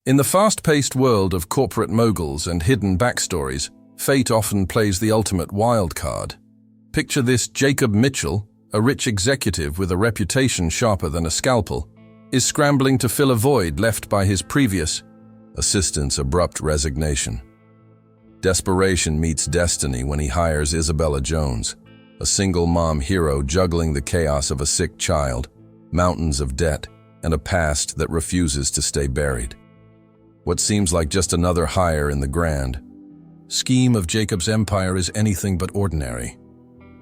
In the fast-paced world of corporate moguls and hidden backstories, fate often plays the ultimate wild card. Picture this: Jacob Mitchell, a rich executive with a reputation sharper than a scalpel, is scrambling to fill a void left by his previous assistant's abrupt resignation. Desperation meets destiny when he hires Isabella Jones, a single mom hero juggling the chaos of a sick child, mountains of debt, and a past that refuses to stay buried. What seems like just another hire in the grand scheme of Jacob's empire is anything but ordinary.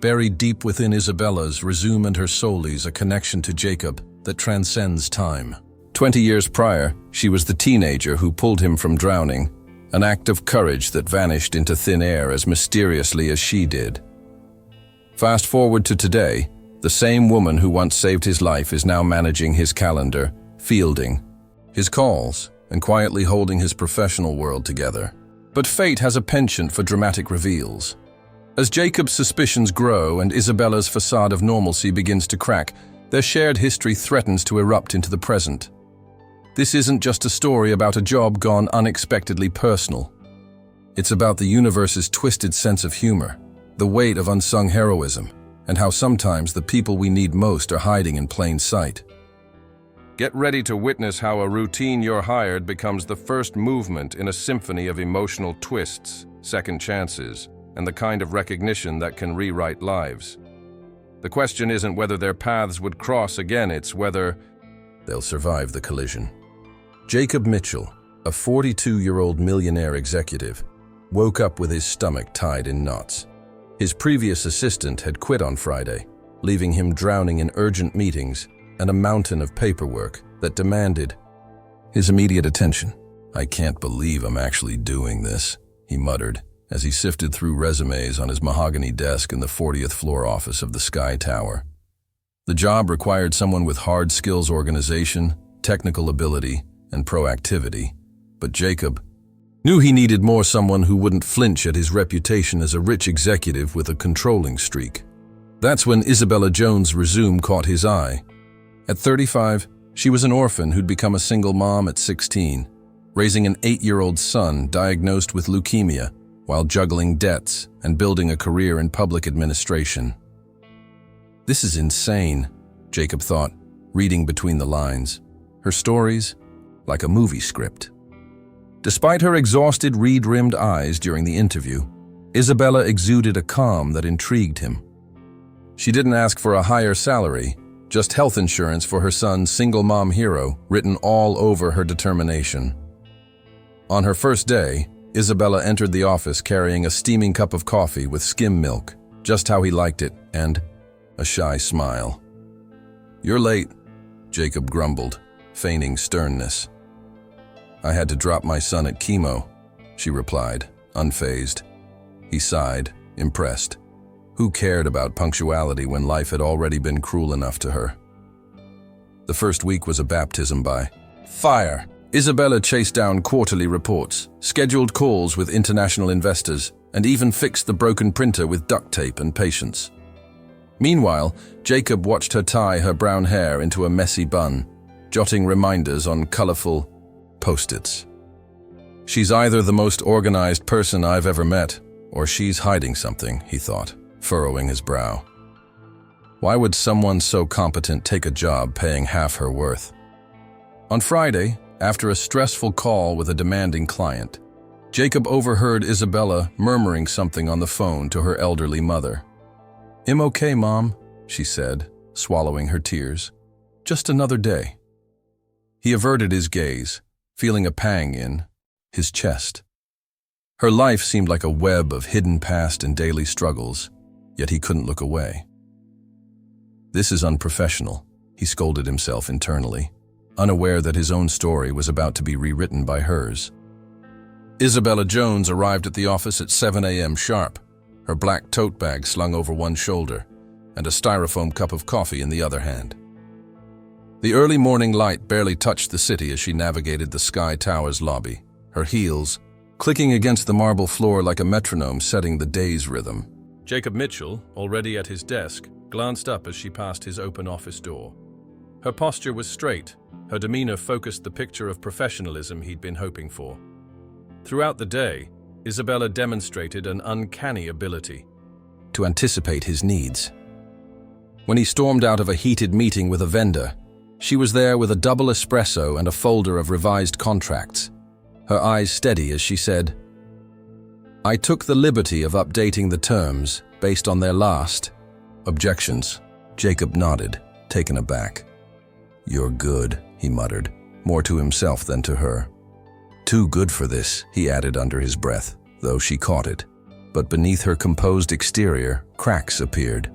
Buried deep within Isabella's resume and her soul is a connection to Jacob that transcends time. 20 years prior, she was the teenager who pulled him from drowning, an act of courage that vanished into thin air as mysteriously as she did. Fast forward to today, the same woman who once saved his life is now managing his calendar, fielding his calls, and quietly holding his professional world together. But fate has a penchant for dramatic reveals. As Jacob's suspicions grow and Isabella's facade of normalcy begins to crack, their shared history threatens to erupt into the present. This isn't just a story about a job gone unexpectedly personal. It's about the universe's twisted sense of humor, the weight of unsung heroism, and how sometimes the people we need most are hiding in plain sight. Get ready to witness how a routine you're hired becomes the first movement in a symphony of emotional twists, second chances, and the kind of recognition that can rewrite lives. The question isn't whether their paths would cross again, it's whether they'll survive the collision. Jacob Mitchell, a 42-year-old millionaire executive, woke up with his stomach tied in knots. His previous assistant had quit on Friday, leaving him drowning in urgent meetings and a mountain of paperwork that demanded his immediate attention. "I can't believe I'm actually doing this," he muttered as he sifted through resumes on his mahogany desk in the 40th floor office of the Sky Tower. The job required someone with hard skills, organization, technical ability, and proactivity, but Jacob knew he needed more someone who wouldn't flinch at his reputation as a rich executive with a controlling streak. That's when Isabella Jones' resume caught his eye. At 35, she was an orphan who'd become a single mom at 16, raising an 8-year-old son diagnosed with leukemia while juggling debts and building a career in public administration. This is insane, Jacob thought, reading between the lines. Her stories, like a movie script. Despite her exhausted, reed-rimmed eyes during the interview, Isabella exuded a calm that intrigued him. She didn't ask for a higher salary, just health insurance for her son's single mom hero written all over her determination. On her first day, Isabella entered the office carrying a steaming cup of coffee with skim milk, just how he liked it, and a shy smile. "You're late," Jacob grumbled, feigning sternness. "I had to drop my son at chemo," she replied, unfazed. He sighed, impressed. Who cared about punctuality when life had already been cruel enough to her? The first week was a baptism by fire. Isabella chased down quarterly reports, scheduled calls with international investors, and even fixed the broken printer with duct tape and patience. Meanwhile, Jacob watched her tie her brown hair into a messy bun, jotting reminders on colorful Post-its. "She's either the most organized person I've ever met, or she's hiding something," he thought, furrowing his brow. Why would someone so competent take a job paying half her worth? On Friday, after a stressful call with a demanding client, Jacob overheard Isabella murmuring something on the phone to her elderly mother. "I'm okay, Mom," she said, swallowing her tears. "Just another day." He averted his gaze, feeling a pang in his chest. Her life seemed like a web of hidden past and daily struggles, yet he couldn't look away. "This is unprofessional," he scolded himself internally, unaware that his own story was about to be rewritten by hers. Isabella Jones arrived at the office at 7 a.m. sharp, her black tote bag slung over one shoulder and a styrofoam cup of coffee in the other hand. The early morning light barely touched the city as she navigated the Sky Tower's lobby, her heels clicking against the marble floor like a metronome setting the day's rhythm. Jacob Mitchell, already at his desk, glanced up as she passed his open office door. Her posture was straight, Her demeanor focused the picture of professionalism he'd been hoping for. Throughout the day, Isabella demonstrated an uncanny ability to anticipate his needs. When he stormed out of a heated meeting with a vendor, she was there with a double espresso and a folder of revised contracts, her eyes steady as she said, "I took the liberty of updating the terms based on their last objections." Jacob nodded, taken aback. "You're good," he muttered, more to himself than to her. "Too good for this," he added under his breath, though she caught it. But beneath her composed exterior, cracks appeared.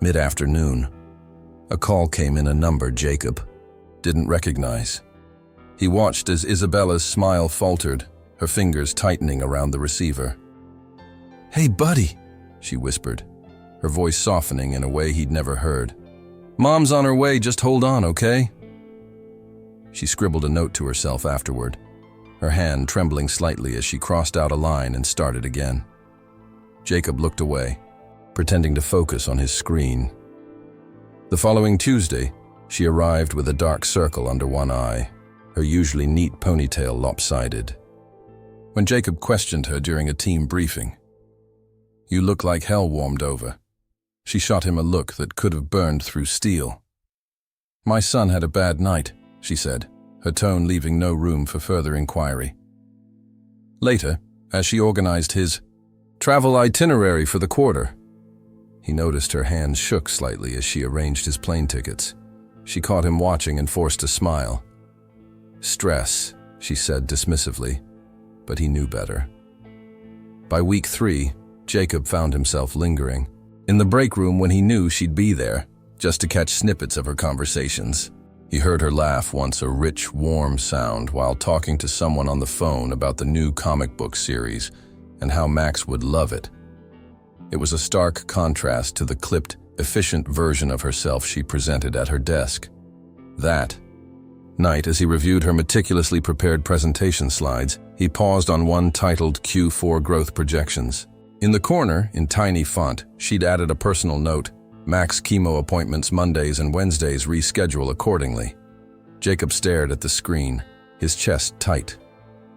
Mid-afternoon, a call came in, a number Jacob didn't recognize. He watched as Isabella's smile faltered, her fingers tightening around the receiver. "Hey, buddy," she whispered, her voice softening in a way he'd never heard. "Mom's on her way, just hold on, okay?" She scribbled a note to herself afterward, her hand trembling slightly as she crossed out a line and started again. Jacob looked away, pretending to focus on his screen. The following Tuesday, she arrived with a dark circle under one eye, her usually neat ponytail lopsided. When Jacob questioned her during a team briefing, "You look like hell warmed over," she shot him a look that could have burned through steel. "My son had a bad night," she said, her tone leaving no room for further inquiry. Later, as she organized his travel itinerary for the quarter, he noticed her hands shook slightly as she arranged his plane tickets. She caught him watching and forced a smile. "Stress," she said dismissively, but he knew better. By week 3, Jacob found himself lingering in the break room when he knew she'd be there, just to catch snippets of her conversations. He heard her laugh once, a rich, warm sound, while talking to someone on the phone about the new comic book series and how Max would love it. It was a stark contrast to the clipped, efficient version of herself she presented at her desk. That night, as he reviewed her meticulously prepared presentation slides, he paused on one titled Q4 Growth Projections. In the corner, in tiny font, she'd added a personal note, "Max chemo appointments Mondays and Wednesdays, reschedule accordingly." Jacob stared at the screen, his chest tight.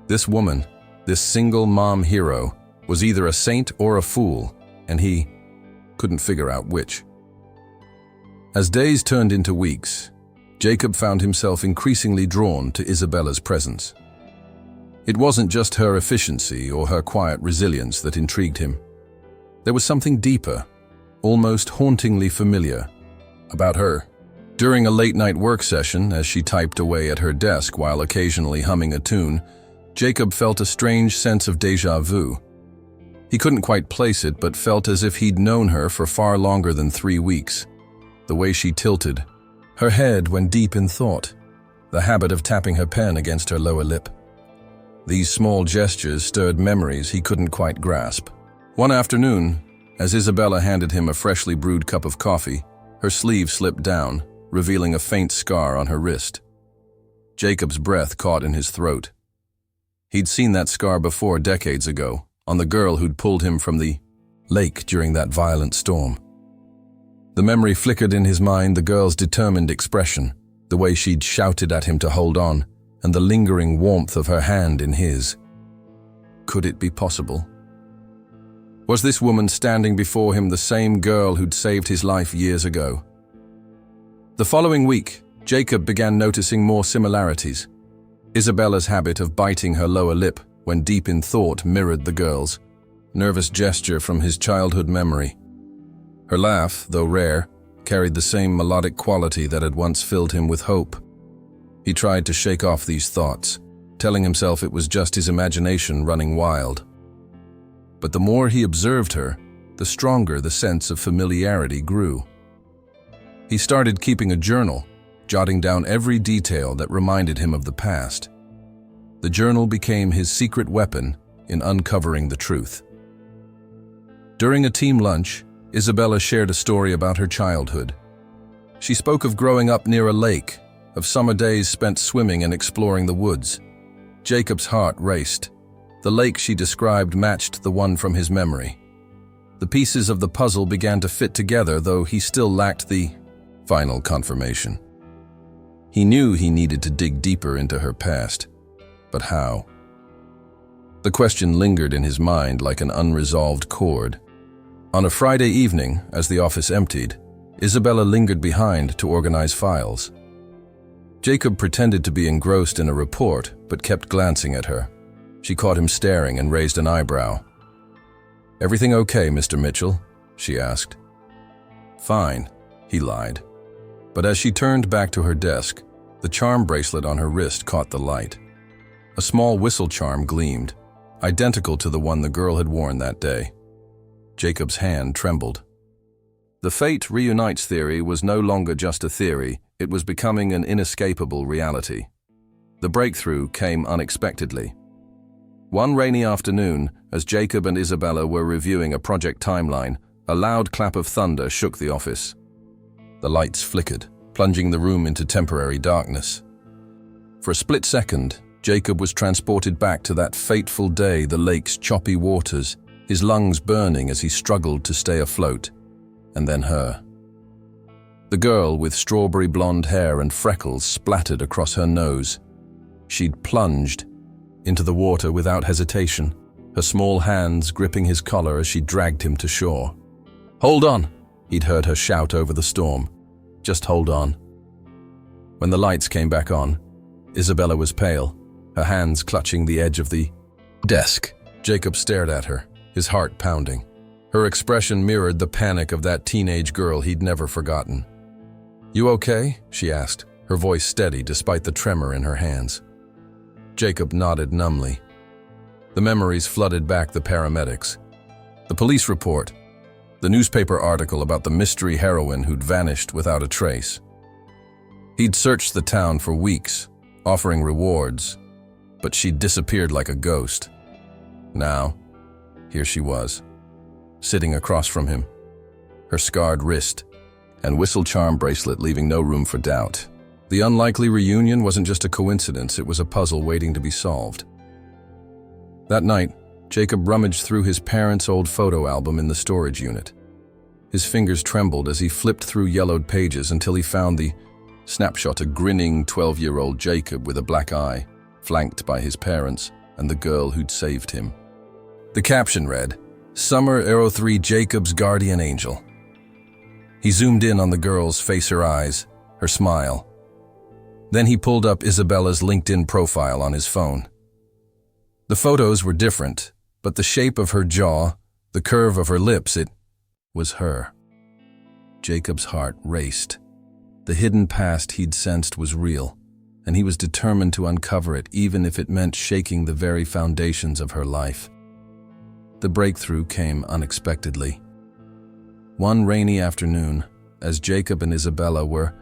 This woman, this single mom hero, was either a saint or a fool, and he couldn't figure out which. As days turned into weeks, Jacob found himself increasingly drawn to Isabella's presence. It wasn't just her efficiency or her quiet resilience that intrigued him. There was something deeper, almost hauntingly familiar, about her. During a late-night work session, as she typed away at her desk while occasionally humming a tune, Jacob felt a strange sense of déjà vu. He couldn't quite place it, but felt as if he'd known her for far longer than 3 weeks. The way she tilted her head when deep in thought, the habit of tapping her pen against her lower lip. These small gestures stirred memories he couldn't quite grasp. One afternoon, as Isabella handed him a freshly brewed cup of coffee, her sleeve slipped down, revealing a faint scar on her wrist. Jacob's breath caught in his throat. He'd seen that scar before decades ago, on the girl who'd pulled him from the lake during that violent storm. The memory flickered in his mind, the girl's determined expression, the way she'd shouted at him to hold on, and the lingering warmth of her hand in his. Could it be possible? Was this woman standing before him the same girl who'd saved his life years ago? The following week, Jacob began noticing more similarities. Isabella's habit of biting her lower lip when deep in thought mirrored the girl's nervous gesture from his childhood memory. Her laugh, though rare, carried the same melodic quality that had once filled him with hope. He tried to shake off these thoughts, telling himself it was just his imagination running wild. But the more he observed her, the stronger the sense of familiarity grew. He started keeping a journal, jotting down every detail that reminded him of the past. The journal became his secret weapon in uncovering the truth. During a team lunch, Isabella shared a story about her childhood. She spoke of growing up near a lake, of summer days spent swimming and exploring the woods. Jacob's heart raced. The lake she described matched the one from his memory. The pieces of the puzzle began to fit together, though he still lacked the final confirmation. He knew he needed to dig deeper into her past. But how? The question lingered in his mind like an unresolved chord. On a Friday evening, as the office emptied, Isabella lingered behind to organize files. Jacob pretended to be engrossed in a report, but kept glancing at her. She caught him staring and raised an eyebrow. "Everything okay, Mr. Mitchell?" she asked. "Fine," he lied. But as she turned back to her desk, the charm bracelet on her wrist caught the light. A small whistle charm gleamed, identical to the one the girl had worn that day. Jacob's hand trembled. The fate reunites theory was no longer just a theory, it was becoming an inescapable reality. The breakthrough came unexpectedly. One rainy afternoon, as Jacob and Isabella were reviewing a project timeline, a loud clap of thunder shook the office. The lights flickered, plunging the room into temporary darkness. For a split second, Jacob was transported back to that fateful day, the lake's choppy waters, his lungs burning as he struggled to stay afloat. And then her. The girl with strawberry blonde hair and freckles splattered across her nose. She'd plunged into the water without hesitation, her small hands gripping his collar as she dragged him to shore. "Hold on!" he'd heard her shout over the storm. "Just hold on." When the lights came back on, Isabella was pale, her hands clutching the edge of the desk. Jacob stared at her, his heart pounding. Her expression mirrored the panic of that teenage girl he'd never forgotten. "You okay?" she asked, her voice steady despite the tremor in her hands. Jacob nodded numbly. The memories flooded back the paramedics. The police report, the newspaper article about the mystery heroine who'd vanished without a trace. He'd searched the town for weeks, offering rewards, but she'd disappeared like a ghost. Now, here she was, sitting across from him, her scarred wrist and whistle charm bracelet leaving no room for doubt. The unlikely reunion wasn't just a coincidence, it was a puzzle waiting to be solved. That night, Jacob rummaged through his parents' old photo album in the storage unit. His fingers trembled as he flipped through yellowed pages until he found the snapshot of grinning 12-year-old Jacob with a black eye, flanked by his parents and the girl who'd saved him. The caption read, "Summer 03 Jacob's guardian angel." He zoomed in on the girl's face, her eyes, her smile. Then he pulled up Isabella's LinkedIn profile on his phone. The photos were different, but the shape of her jaw, the curve of her lips, it was her. Jacob's heart raced. The hidden past he'd sensed was real, and he was determined to uncover it, even if it meant shaking the very foundations of her life. The breakthrough came unexpectedly. One rainy afternoon, as Jacob and Isabella were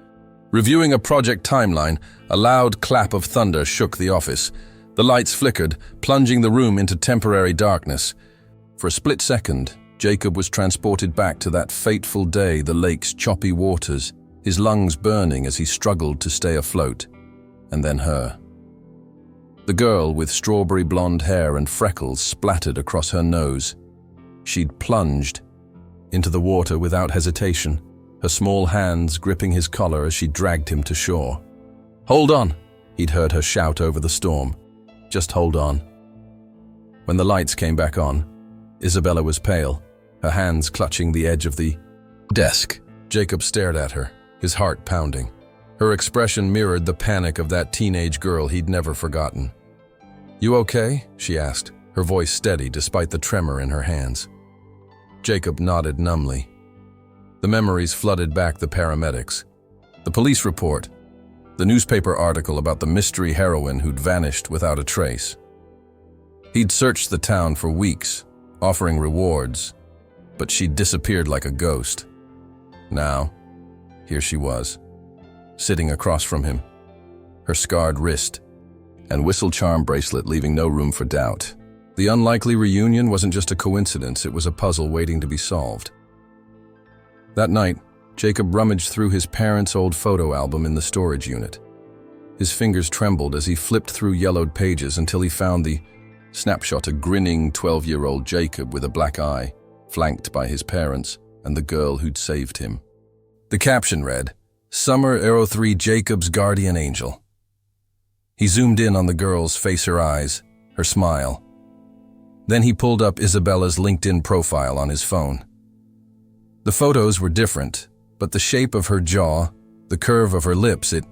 reviewing a project timeline, a loud clap of thunder shook the office. The lights flickered, plunging the room into temporary darkness. For a split second, Jacob was transported back to that fateful day, the lake's choppy waters, his lungs burning as he struggled to stay afloat. And then her. The girl with strawberry blonde hair and freckles splattered across her nose. She'd plunged into the water without hesitation, her small hands gripping his collar as she dragged him to shore. "Hold on!" he'd heard her shout over the storm. "Just hold on." When the lights came back on, Isabella was pale, her hands clutching the edge of the desk. Jacob stared at her, his heart pounding. Her expression mirrored the panic of that teenage girl he'd never forgotten. "You okay?" she asked, her voice steady despite the tremor in her hands. Jacob nodded numbly. The memories flooded back the paramedics. The police report, the newspaper article about the mystery heroine who'd vanished without a trace. He'd searched the town for weeks, offering rewards, but she'd disappeared like a ghost. Now, here she was, sitting across from him, her scarred wrist and whistle charm bracelet leaving no room for doubt. The unlikely reunion wasn't just a coincidence, it was a puzzle waiting to be solved. That night, Jacob rummaged through his parents' old photo album in the storage unit. His fingers trembled as he flipped through yellowed pages until he found the snapshot of grinning 12-year-old Jacob with a black eye, flanked by his parents and the girl who'd saved him. The caption read, Summer 03, Jacob's guardian angel. He zoomed in on the girl's face, her eyes, her smile. Then he pulled up Isabella's LinkedIn profile on his phone. The photos were different, but the shape of her jaw, the curve of her lips, it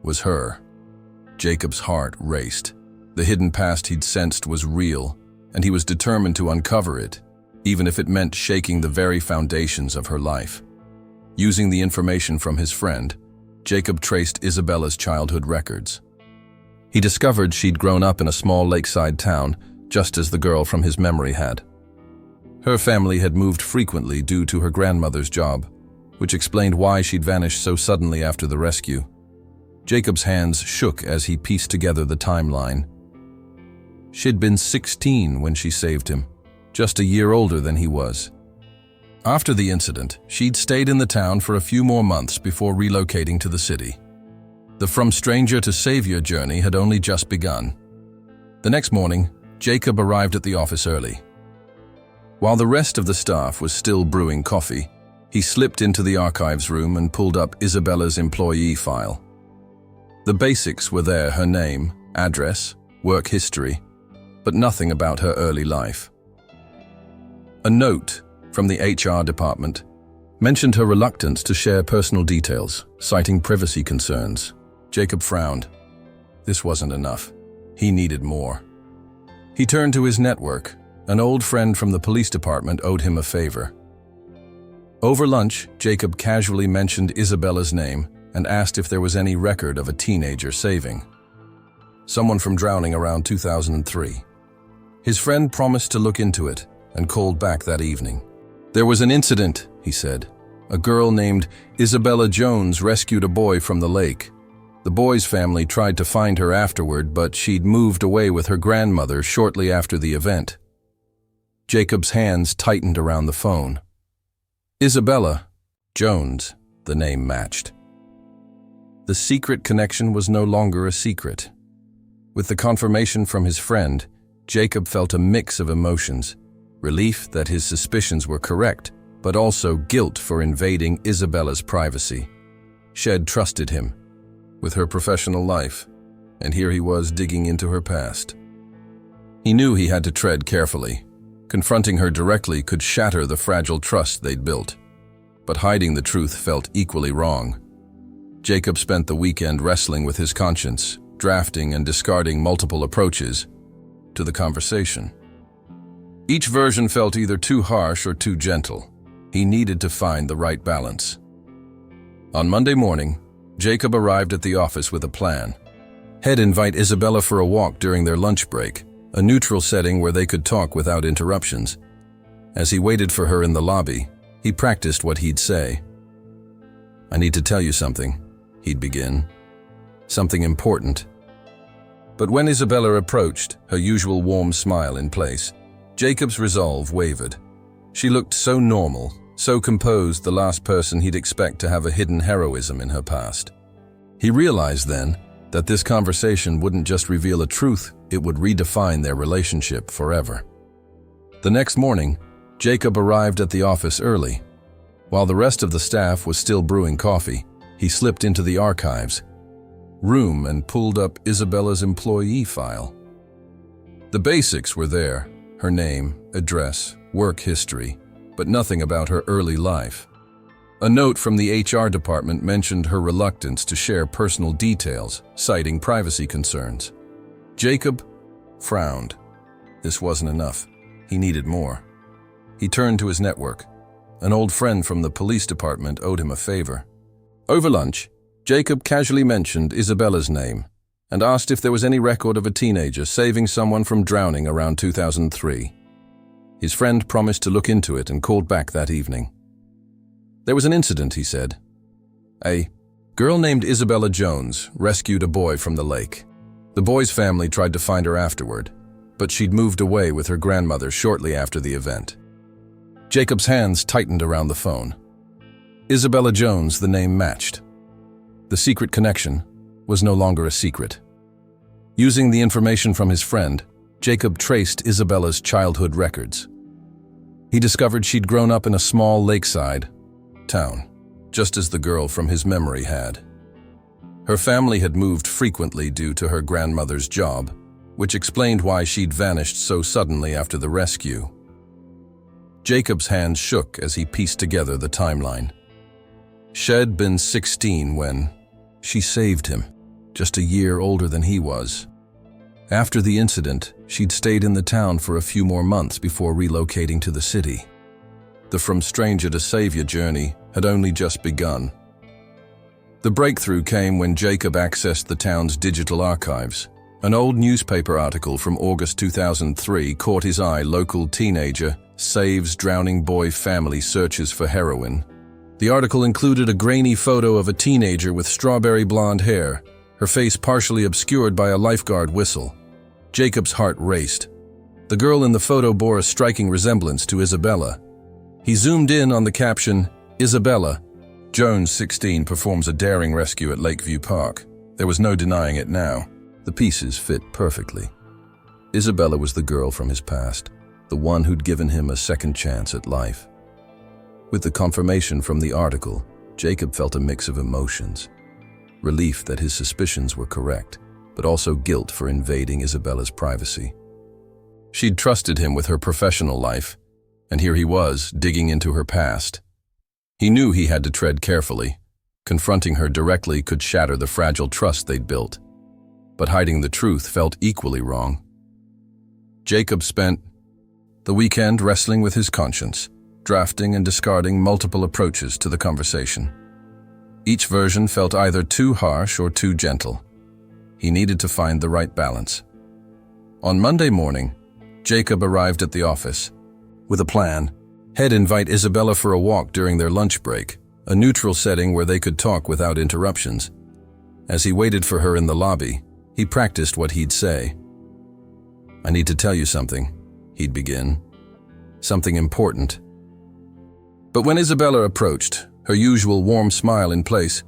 was her. Jacob's heart raced. The hidden past he'd sensed was real, and he was determined to uncover it, even if it meant shaking the very foundations of her life. Using the information from his friend, Jacob traced Isabella's childhood records. He discovered she'd grown up in a small lakeside town, just as the girl from his memory had. Her family had moved frequently due to her grandmother's job, which explained why she'd vanished so suddenly after the rescue. Jacob's hands shook as he pieced together the timeline. She'd been 16 when she saved him, just a year older than he was. After the incident, she'd stayed in the town for a few more months before relocating to the city. The from stranger to savior journey had only just begun. The next morning, Jacob arrived at the office early. While the rest of the staff was still brewing coffee, he slipped into the archives room and pulled up Isabella's employee file. The basics were there: her name, address, work history, but nothing about her early life. A note from the HR department mentioned her reluctance to share personal details, citing privacy concerns. Jacob frowned. This wasn't enough. He needed more. He turned to his network. An old friend from the police department owed him a favor. Over lunch, Jacob casually mentioned Isabella's name and asked if there was any record of a teenager saving someone from drowning around 2003. His friend promised to look into it and called back that evening. There was an incident, he said. A girl named Isabella Jones rescued a boy from the lake. The boy's family tried to find her afterward, but she'd moved away with her grandmother shortly after the event. Jacob's hands tightened around the phone. Isabella Jones, the name matched. The secret connection was no longer a secret. With the confirmation from his friend, Jacob felt a mix of emotions: relief that his suspicions were correct, but also guilt for invading Isabella's privacy. She'd trusted him with her professional life, and here he was digging into her past. He knew he had to tread carefully. Confronting her directly could shatter the fragile trust they'd built, but hiding the truth felt equally wrong. Jacob spent the weekend wrestling with his conscience, drafting and discarding multiple approaches to the conversation. Each version felt either too harsh or too gentle. He needed to find the right balance. On Monday morning, Jacob arrived at the office with a plan. He'd invite Isabella for a walk during their lunch break, a neutral setting where they could talk without interruptions. As he waited for her in the lobby, he practiced what he'd say. "I need to tell you something," he'd begin. "Something important." But when Isabella approached, her usual warm smile in place, Jacob's resolve wavered. She looked so normal, so composed, the last person he'd expect to have a hidden heroism in her past. He realized then that this conversation wouldn't just reveal a truth, it would redefine their relationship forever. The next morning, Jacob arrived at the office early. While the rest of the staff was still brewing coffee, he slipped into the archives room and pulled up Isabella's employee file. The basics were there: her name, address, work history, but nothing about her early life. A note from the HR department mentioned her reluctance to share personal details, citing privacy concerns. Jacob frowned. This wasn't enough. He needed more. He turned to his network. An old friend from the police department owed him a favor. Over lunch, Jacob casually mentioned Isabella's name and asked if there was any record of a teenager saving someone from drowning around 2003. His friend promised to look into it and called back that evening. There was an incident, he said. A girl named Isabella Jones rescued a boy from the lake. The boy's family tried to find her afterward, but she'd moved away with her grandmother shortly after the event. Jacob's hands tightened around the phone. Isabella Jones, the name matched. The secret connection was no longer a secret. Using the information from his friend, Jacob traced Isabella's childhood records. He discovered she'd grown up in a small lakeside town, just as the girl from his memory had. Her family had moved frequently due to her grandmother's job, which explained why she'd vanished so suddenly after the rescue. Jacob's hands shook as he pieced together the timeline. She'd been 16 when she saved him, just a year older than he was. After the incident, she'd stayed in the town for a few more months before relocating to the city. The from stranger to savior journey had only just begun. The breakthrough came when Jacob accessed the town's digital archives. An old newspaper article from August 2003 caught his eye. Local teenager saves drowning boy family searches for heroin. The article included a grainy photo of a teenager with strawberry blonde hair, her face partially obscured by a lifeguard whistle. Jacob's heart raced. The girl in the photo bore a striking resemblance to Isabella. He zoomed in on the caption, "Isabella. Jones, 16, performs a daring rescue at Lakeview Park." There was no denying it now. The pieces fit perfectly. Isabella was the girl from his past, the one who'd given him a second chance at life. With the confirmation from the article, Jacob felt a mix of emotions. Relief that his suspicions were correct, but also guilt for invading Isabella's privacy. She'd trusted him with her professional life, and here he was, digging into her past. He knew he had to tread carefully. Confronting her directly could shatter the fragile trust they'd built. But hiding the truth felt equally wrong. Jacob spent the weekend wrestling with his conscience, drafting and discarding multiple approaches to the conversation. Each version felt either too harsh or too gentle. He needed to find the right balance. On Monday morning, Jacob arrived at the office with a plan. He'd invite Isabella for a walk during their lunch break, a neutral setting where they could talk without interruptions. As he waited for her in the lobby, he practiced what he'd say. "I need to tell you something," he'd begin. "Something important." But when Isabella approached, her usual warm smile in place,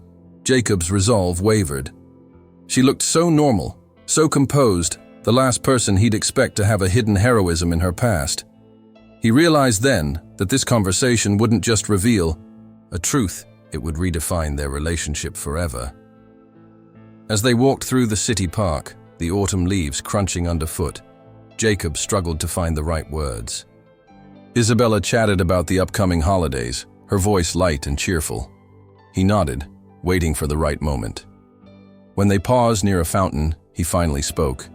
Jacob's resolve wavered. She looked so normal, so composed, the last person he'd expect to have a hidden heroism in her past. He realized then that this conversation wouldn't just reveal a truth, it would redefine their relationship forever. As they walked through the city park, the autumn leaves crunching underfoot, Jacob struggled to find the right words. Isabella chatted about the upcoming holidays, her voice light and cheerful. He nodded, waiting for the right moment. When they paused near a fountain, he finally spoke.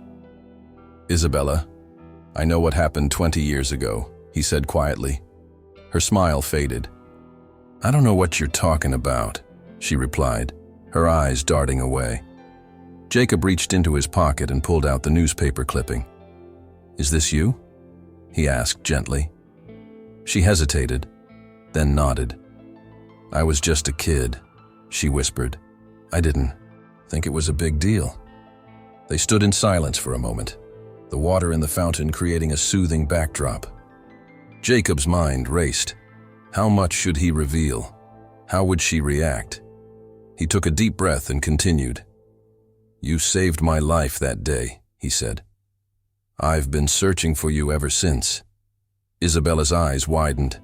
"Isabella, I know what happened 20 years ago," he said quietly. Her smile faded. "I don't know what you're talking about," she replied, her eyes darting away. Jacob reached into his pocket and pulled out the newspaper clipping. "Is this you?" he asked gently. She hesitated, then nodded. "I was just a kid," she whispered. "I didn't think it was a big deal." They stood in silence for a moment, the water in the fountain creating a soothing backdrop. Jacob's mind raced. How much should he reveal? How would she react? He took a deep breath and continued. "You saved my life that day," he said. "I've been searching for you ever since." Isabella's eyes widened.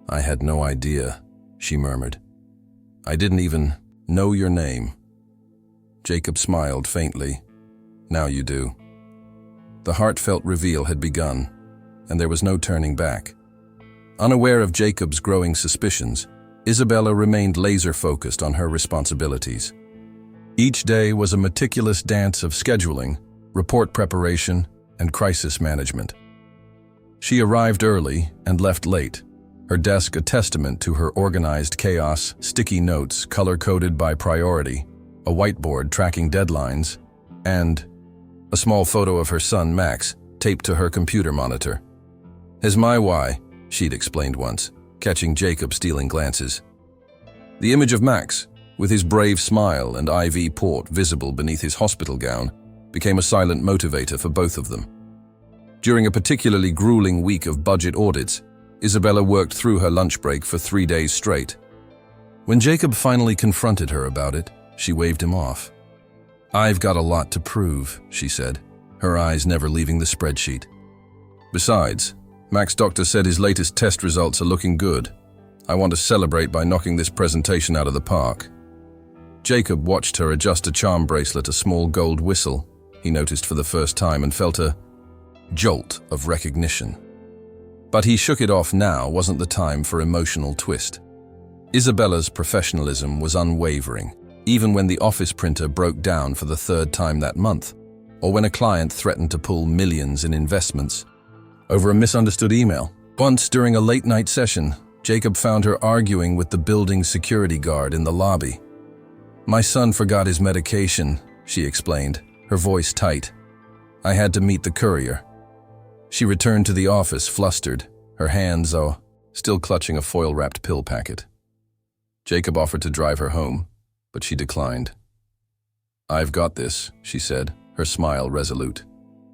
"I had no idea," she murmured. "I didn't even know your name." Jacob smiled faintly. "Now you do." The heartfelt reveal had begun, and there was no turning back. Unaware of Jacob's growing suspicions, Isabella remained laser-focused on her responsibilities. Each day was a meticulous dance of scheduling, report preparation, and crisis management. She arrived early and left late, her desk a testament to her organized chaos, sticky notes color-coded by priority, a whiteboard tracking deadlines, and a small photo of her son Max taped to her computer monitor. "Here's my why," she'd explained once, catching Jacob stealing glances. The image of Max, with his brave smile and IV port visible beneath his hospital gown, became a silent motivator for both of them. During a particularly grueling week of budget audits, Isabella worked through her lunch break for 3 days straight. When Jacob finally confronted her about it, she waved him off. "I've got a lot to prove," she said, her eyes never leaving the spreadsheet. "Besides, Mac's doctor said his latest test results are looking good. I want to celebrate by knocking this presentation out of the park." Jacob watched her adjust a charm bracelet, a small gold whistle he noticed for the first time, and felt a jolt of recognition. But he shook it off. Now wasn't the time for emotional twist. Isabella's professionalism was unwavering, even when the office printer broke down for the third time that month, or when a client threatened to pull millions in investments over a misunderstood email. Once, during a late-night session, Jacob found her arguing with the building's security guard in the lobby. "My son forgot his medication," she explained, her voice tight. "I had to meet the courier." She returned to the office, flustered, her hands still clutching a foil-wrapped pill packet. Jacob offered to drive her home, but she declined. "I've got this," she said, her smile resolute.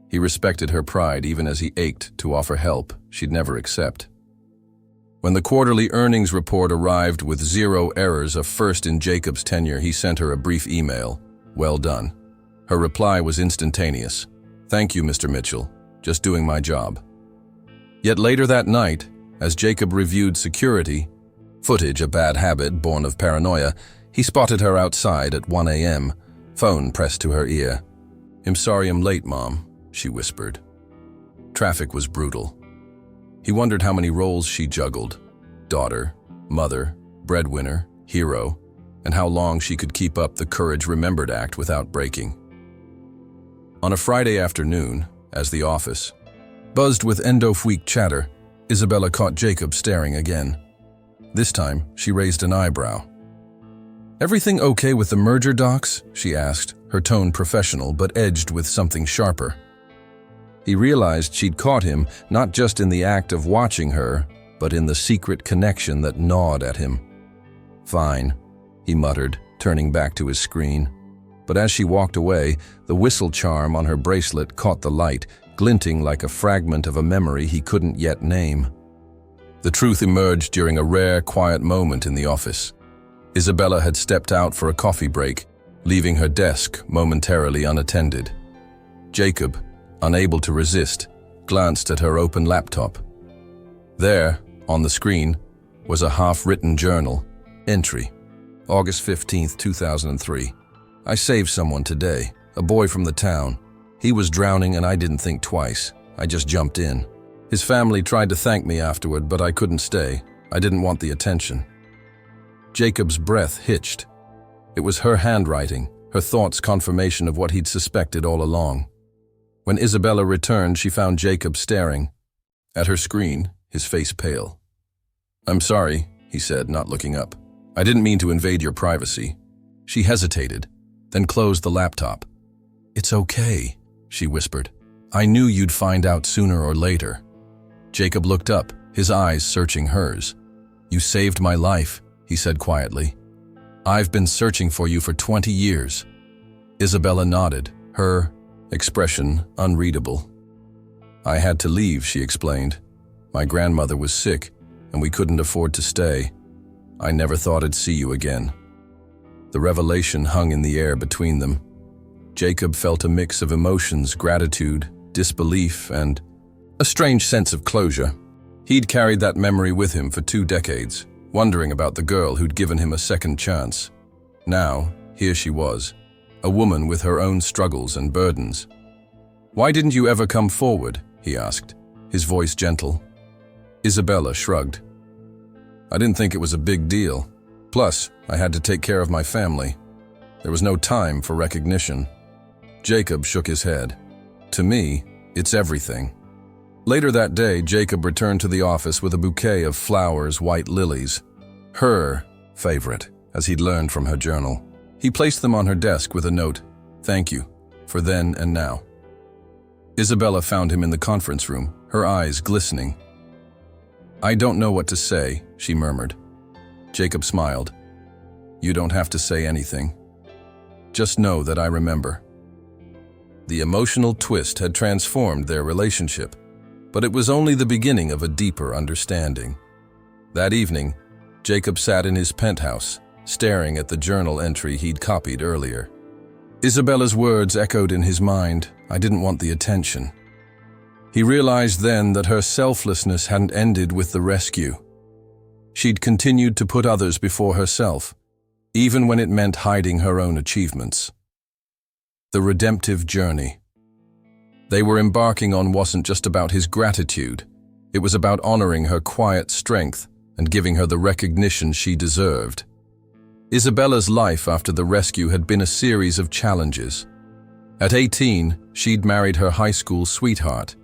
He respected her pride even as he ached to offer help she'd never accept. When the quarterly earnings report arrived with 0 errors, a first in Jacob's tenure, he sent her a brief email. "Well done." Her reply was instantaneous. "Thank you, Mr. Mitchell. Just doing my job." Yet later that night, as Jacob reviewed security footage, a bad habit born of paranoia, he spotted her outside at 1 a.m., phone pressed to her ear. "I'm sorry I'm late, Mom," she whispered. Traffic was brutal. He wondered how many roles she juggled: daughter, mother, breadwinner, hero, and how long she could keep up the Courage Remembered act without breaking. On a Friday afternoon, as the office buzzed with end-of-week chatter, Isabella caught Jacob staring again. This time, she raised an eyebrow. "Everything okay with the merger docs?" she asked, her tone professional but edged with something sharper. He realized she'd caught him not just in the act of watching her, but in the secret connection that gnawed at him. "Fine," he muttered, turning back to his screen. But as she walked away, the whistle charm on her bracelet caught the light, glinting like a fragment of a memory he couldn't yet name. The truth emerged during a rare, quiet moment in the office. Isabella had stepped out for a coffee break, leaving her desk momentarily unattended. Jacob, unable to resist, glanced at her open laptop. There, on the screen, was a half-written journal entry. August 15th, 2003. "I saved someone today, a boy from the town. He was drowning and I didn't think twice. I just jumped in. His family tried to thank me afterward, but I couldn't stay. I didn't want the attention." Jacob's breath hitched. It was her handwriting, her thoughts confirmation of what he'd suspected all along. When Isabella returned, she found Jacob staring at her screen, his face pale. "I'm sorry," he said, not looking up. "I didn't mean to invade your privacy." She hesitated, then closed the laptop. "It's okay," she whispered. "I knew you'd find out sooner or later." Jacob looked up, his eyes searching hers. "You saved my life," he said quietly. "I've been searching for you for 20 years. Isabella nodded, her expression unreadable. "I had to leave," she explained. "My grandmother was sick, and we couldn't afford to stay. I never thought I'd see you again." The revelation hung in the air between them. Jacob felt a mix of emotions: gratitude, disbelief, and a strange sense of closure. He'd carried that memory with him for 2 decades, wondering about the girl who'd given him a second chance. Now, here she was, a woman with her own struggles and burdens. "Why didn't you ever come forward?" he asked, his voice gentle. Isabella shrugged. "I didn't think it was a big deal. Plus, I had to take care of my family. There was no time for recognition." Jacob shook his head. "To me, it's everything." Later that day, Jacob returned to the office with a bouquet of flowers, white lilies, her favorite, as he'd learned from her journal. He placed them on her desk with a note, "Thank you, for then and now." Isabella found him in the conference room, her eyes glistening. "I don't know what to say," she murmured. Jacob smiled. "You don't have to say anything. Just know that I remember." The emotional twist had transformed their relationship, but it was only the beginning of a deeper understanding. That evening, Jacob sat in his penthouse, staring at the journal entry he'd copied earlier. Isabella's words echoed in his mind, "I didn't want the attention." He realized then that her selflessness hadn't ended with the rescue. She'd continued to put others before herself, even when it meant hiding her own achievements. The redemptive journey they were embarking on wasn't just about his gratitude. It was about honoring her quiet strength and giving her the recognition she deserved. Isabella's life after the rescue had been a series of challenges. At 18, she'd married her high school sweetheart,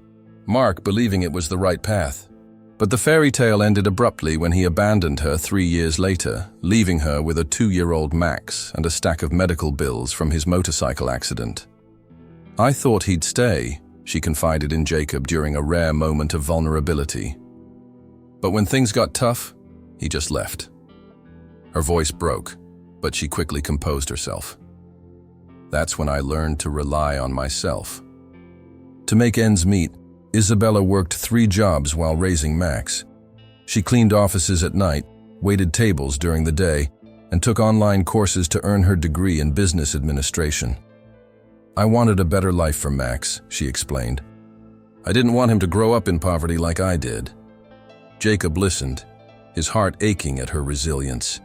Mark, believing it was the right path. But the fairy tale ended abruptly when he abandoned her 3 years later, leaving her with a 2-year-old Max and a stack of medical bills from his motorcycle accident. "I thought he'd stay," she confided in Jacob during a rare moment of vulnerability. "But when things got tough, he just left." Her voice broke, but she quickly composed herself. "That's when I learned to rely on myself." To make ends meet, Isabella worked 3 jobs while raising Max. She cleaned offices at night, waited tables during the day, and took online courses to earn her degree in business administration. "I wanted a better life for Max," she explained. "I didn't want him to grow up in poverty like I did." Jacob listened, his heart aching at her resilience.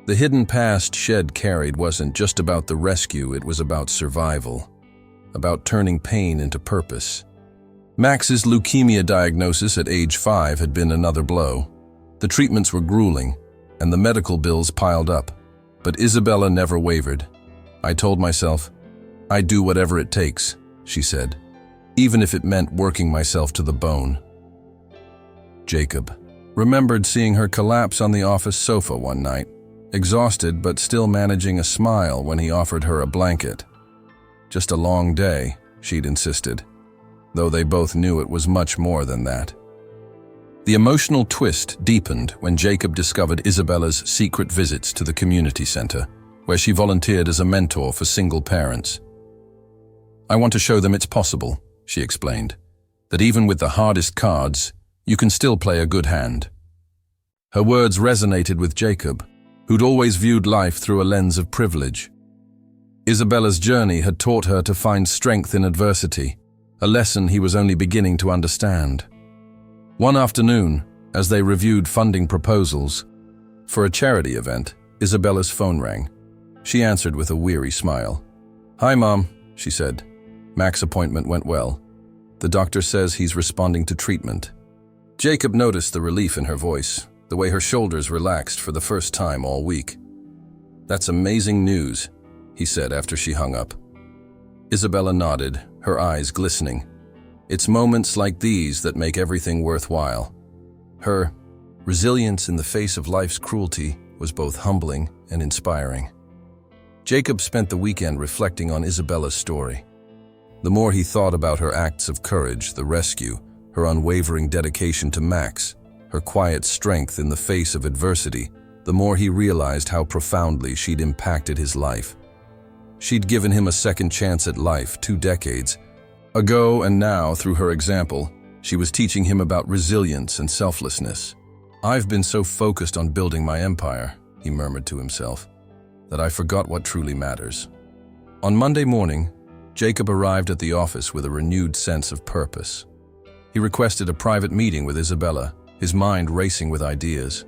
The hidden past Shed carried wasn't just about the rescue, it was about survival, about turning pain into purpose. Max's leukemia diagnosis at age 5 had been another blow. The treatments were grueling, and the medical bills piled up. But Isabella never wavered. "I told myself, I'd do whatever it takes," she said, "even if it meant working myself to the bone." Jacob remembered seeing her collapse on the office sofa one night, exhausted but still managing a smile when he offered her a blanket. "Just a long day," she'd insisted, though they both knew it was much more than that. The emotional twist deepened when Jacob discovered Isabella's secret visits to the community center, where she volunteered as a mentor for single parents. "I want to show them it's possible," she explained, "that even with the hardest cards, you can still play a good hand." Her words resonated with Jacob, who'd always viewed life through a lens of privilege. Isabella's journey had taught her to find strength in adversity, a lesson he was only beginning to understand. One afternoon, as they reviewed funding proposals for a charity event, Isabella's phone rang. She answered with a weary smile. "Hi, Mom," she said. "Mac's appointment went well. The doctor says he's responding to treatment." Jacob noticed the relief in her voice, the way her shoulders relaxed for the first time all week. "That's amazing news," he said after she hung up. Isabella nodded, her eyes glistening. It's moments like these that make everything worthwhile. Her resilience in the face of life's cruelty was both humbling and inspiring. Jacob spent the weekend reflecting on Isabella's story. The more he thought about her acts of courage, the rescue, her unwavering dedication to Max, her quiet strength in the face of adversity, the more he realized how profoundly she'd impacted his life. She'd given him a second chance at life 2 decades ago, and now, through her example, she was teaching him about resilience and selflessness. "I've been so focused on building my empire," he murmured to himself, "that I forgot what truly matters." On Monday morning, Jacob arrived at the office with a renewed sense of purpose. He requested a private meeting with Isabella, his mind racing with ideas.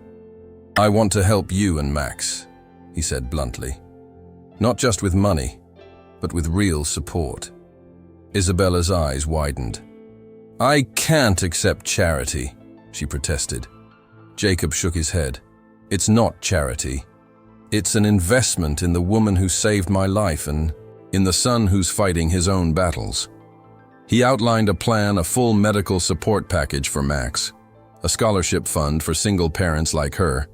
"I want to help you and Max," he said bluntly. "Not just with money, but with real support." Isabella's eyes widened. "I can't accept charity," she protested. Jacob shook his head. "It's not charity. It's an investment in the woman who saved my life and in the son who's fighting his own battles." He outlined a plan, a full medical support package for Max, a scholarship fund for single parents like her,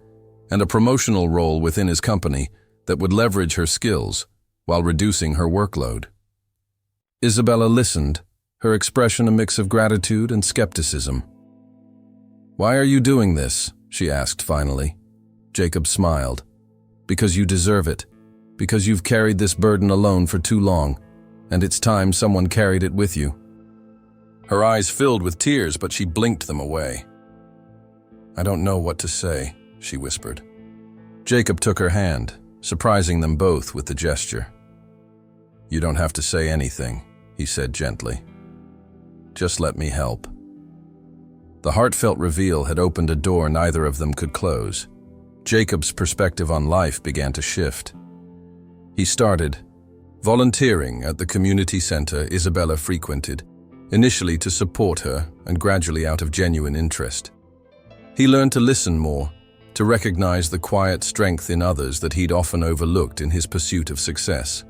and a promotional role within his company that would leverage her skills while reducing her workload. Isabella listened, her expression a mix of gratitude and skepticism. "Why are you doing this?" she asked finally. Jacob smiled. "Because you deserve it. Because you've carried this burden alone for too long, and it's time someone carried it with you." Her eyes filled with tears, but she blinked them away. "I don't know what to say," she whispered. Jacob took her hand, surprising them both with the gesture. "You don't have to say anything," he said gently. "Just let me help." The heartfelt reveal had opened a door neither of them could close. Jacob's perspective on life began to shift. He started volunteering at the community center Isabella frequented, initially to support her and gradually out of genuine interest. He learned to listen more, to recognize the quiet strength in others that he'd often overlooked in his pursuit of success.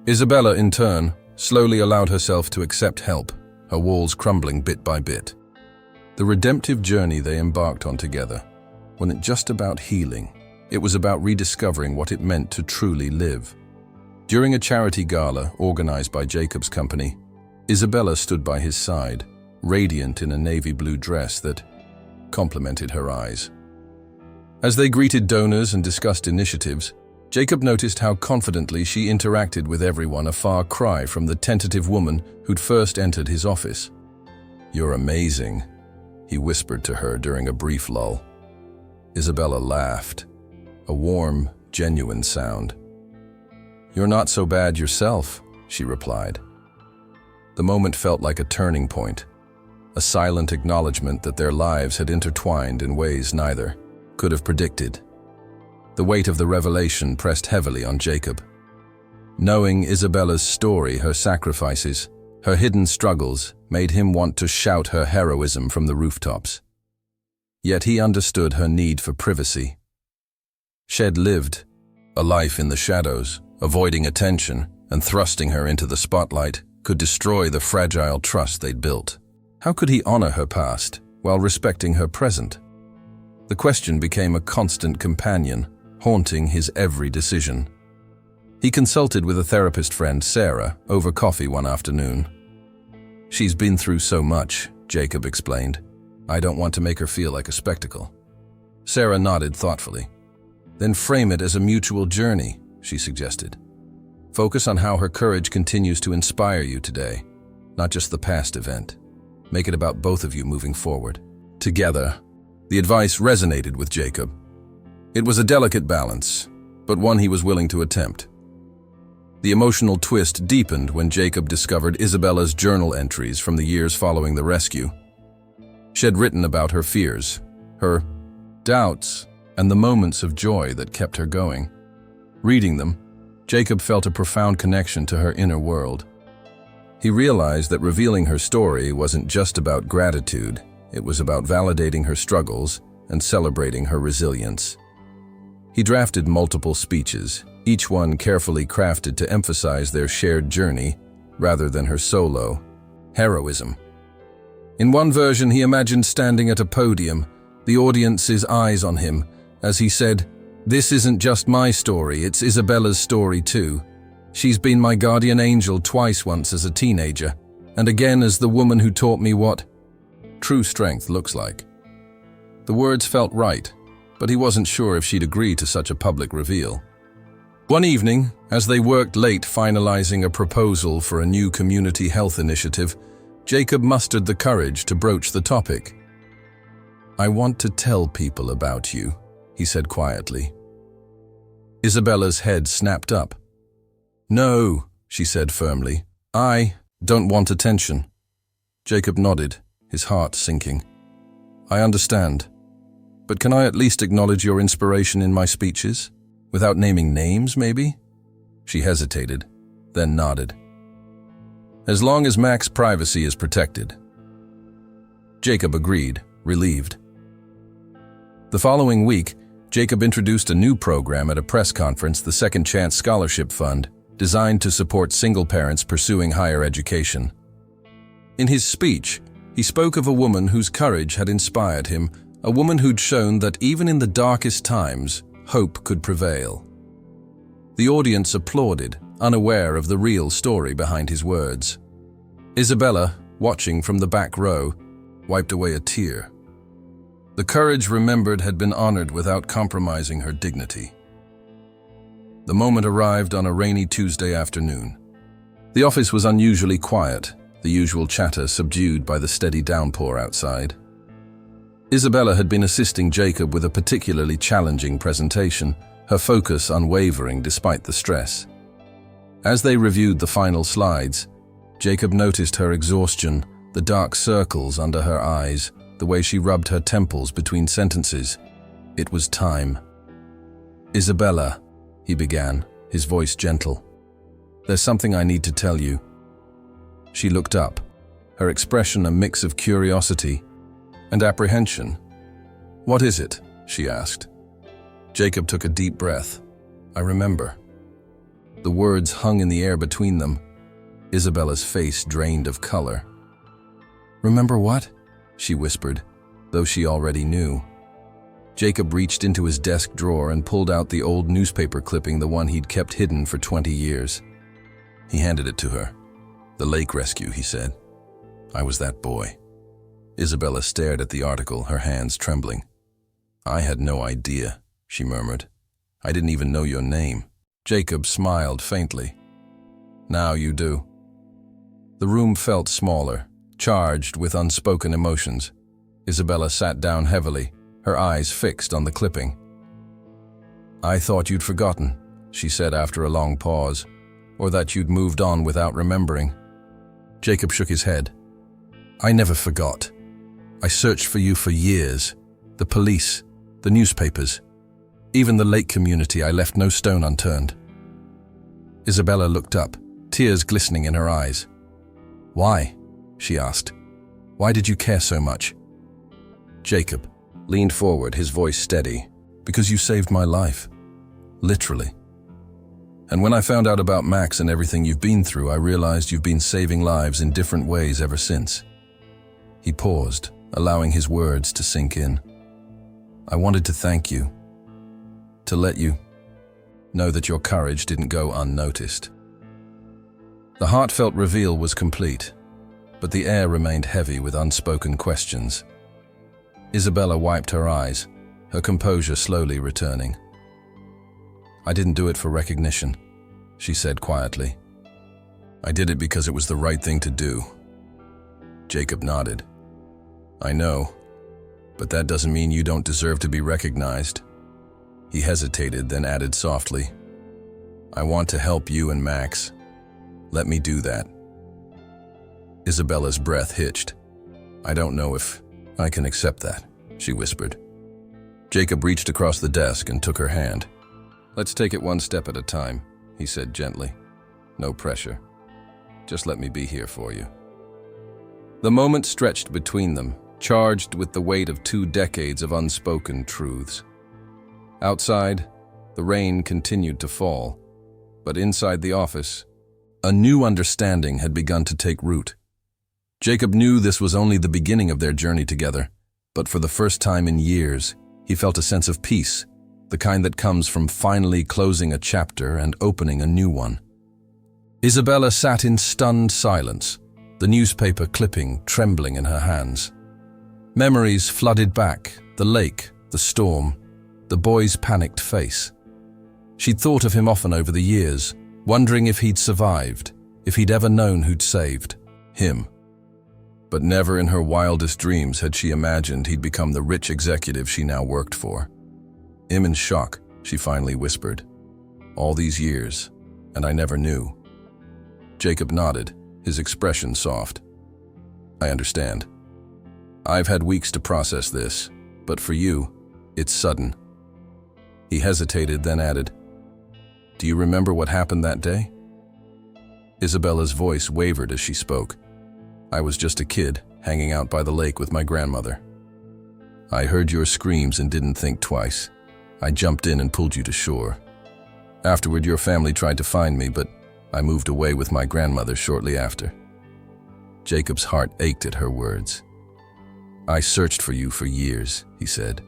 Isabella, in turn, slowly allowed herself to accept help, her walls crumbling bit by bit. The redemptive journey they embarked on together wasn't just about healing. It was about rediscovering what it meant to truly live. During a charity gala organized by Jacob's company, Isabella stood by his side, radiant in a navy blue dress that complemented her eyes. As they greeted donors and discussed initiatives, Jacob noticed how confidently she interacted with everyone, a far cry from the tentative woman who'd first entered his office. "You're amazing," he whispered to her during a brief lull. Isabella laughed, a warm, genuine sound. "You're not so bad yourself," she replied. The moment felt like a turning point, a silent acknowledgement that their lives had intertwined in ways neither could have predicted. The weight of the revelation pressed heavily on Jacob. Knowing Isabella's story, her sacrifices, her hidden struggles, made him want to shout her heroism from the rooftops. Yet he understood her need for privacy. She'd lived a life in the shadows, avoiding attention and thrusting her into the spotlight could destroy the fragile trust they'd built. How could he honor her past while respecting her present? The question became a constant companion, haunting his every decision. He consulted with a therapist friend, Sarah, over coffee one afternoon. "She's been through so much," Jacob explained. "I don't want to make her feel like a spectacle." Sarah nodded thoughtfully. "Then frame it as a mutual journey," she suggested. "Focus on how her courage continues to inspire you today, not just the past event. Make it about both of you moving forward together." The advice resonated with Jacob. It was a delicate balance, but one he was willing to attempt. The emotional twist deepened when Jacob discovered Isabella's journal entries from the years following the rescue. She'd written about her fears, her doubts, and the moments of joy that kept her going. Reading them, Jacob felt a profound connection to her inner world. He realized that revealing her story wasn't just about gratitude, it was about validating her struggles and celebrating her resilience. He drafted multiple speeches, each one carefully crafted to emphasize their shared journey rather than her solo heroism. In one version, he imagined standing at a podium, the audience's eyes on him, as he said, "This isn't just my story, it's Isabella's story too. She's been my guardian angel twice, once as a teenager, and again as the woman who taught me what true strength looks like." The words felt right, but he wasn't sure if she'd agree to such a public reveal. One evening, as they worked late finalizing a proposal for a new community health initiative, Jacob mustered the courage to broach the topic. "I want to tell people about you," he said quietly. Isabella's head snapped up. "No," she said firmly. "I don't want attention." Jacob nodded, his heart sinking. "I understand. But can I at least acknowledge your inspiration in my speeches? Without naming names, maybe?" She hesitated, then nodded. "As long as Mac's privacy is protected." Jacob agreed, relieved. The following week, Jacob introduced a new program at a press conference, the Second Chance Scholarship Fund, designed to support single parents pursuing higher education. In his speech, he spoke of a woman whose courage had inspired him, a woman who'd shown that even in the darkest times, hope could prevail. The audience applauded, unaware of the real story behind his words. Isabella, watching from the back row, wiped away a tear. The courage remembered had been honored without compromising her dignity. The moment arrived on a rainy Tuesday afternoon. The office was unusually quiet, the usual chatter subdued by the steady downpour outside. Isabella had been assisting Jacob with a particularly challenging presentation, her focus unwavering despite the stress. As they reviewed the final slides, Jacob noticed her exhaustion, the dark circles under her eyes, the way she rubbed her temples between sentences. It was time. "Isabella," he began, his voice gentle. "There's something I need to tell you." She looked up, her expression a mix of curiosity and apprehension. "What is it?" she asked. Jacob took a deep breath. "I remember." The words hung in the air between them. Isabella's face drained of color. "Remember what?" she whispered, though she already knew. Jacob reached into his desk drawer and pulled out the old newspaper clipping, the one he'd kept hidden for 20 years. He handed it to her. "The lake rescue," he said. "I was that boy." Isabella stared at the article, her hands trembling. "I had no idea," she murmured. "I didn't even know your name." Jacob smiled faintly. "Now you do." The room felt smaller, charged with unspoken emotions. Isabella sat down heavily, her eyes fixed on the clipping. "I thought you'd forgotten," she said after a long pause, "or that you'd moved on without remembering." Jacob shook his head. "I never forgot. I searched for you for years. The police, the newspapers, even the lake community. I left no stone unturned." Isabella looked up, tears glistening in her eyes. "Why?" she asked. "Why did you care so much?" Jacob leaned forward, his voice steady. "Because you saved my life. Literally. And when I found out about Max and everything you've been through, I realized you've been saving lives in different ways ever since." He paused, allowing his words to sink in. "I wanted to thank you. To let you know that your courage didn't go unnoticed." The heartfelt reveal was complete, but the air remained heavy with unspoken questions. Isabella wiped her eyes, her composure slowly returning. "I didn't do it for recognition," she said quietly. "I did it because it was the right thing to do." Jacob nodded. "I know, but that doesn't mean you don't deserve to be recognized." He hesitated, then added softly, "I want to help you and Max. Let me do that." Isabella's breath hitched. "I don't know if I can accept that," she whispered. Jacob reached across the desk and took her hand. "Let's take it one step at a time," he said gently. "No pressure. Just let me be here for you." The moment stretched between them, charged with the weight of 2 decades of unspoken truths. Outside, the rain continued to fall, but inside the office, a new understanding had begun to take root. Jacob knew this was only the beginning of their journey together, but for the first time in years, he felt a sense of peace, the kind that comes from finally closing a chapter and opening a new one. Isabella sat in stunned silence, the newspaper clipping trembling in her hands. Memories flooded back, the lake, the storm, the boy's panicked face. She'd thought of him often over the years, wondering if he'd survived, if he'd ever known who'd saved him. But never in her wildest dreams had she imagined he'd become the rich executive she now worked for. In shock, she finally whispered, "All these years, and I never knew." Jacob nodded, his expression soft. "I understand. I've had weeks to process this, but for you, it's sudden." He hesitated, then added, "Do you remember what happened that day?" Isabella's voice wavered as she spoke. "I was just a kid, hanging out by the lake with my grandmother. I heard your screams and didn't think twice. I jumped in and pulled you to shore. Afterward, your family tried to find me, but I moved away with my grandmother shortly after." Jacob's heart ached at her words. "I searched for you for years," he said.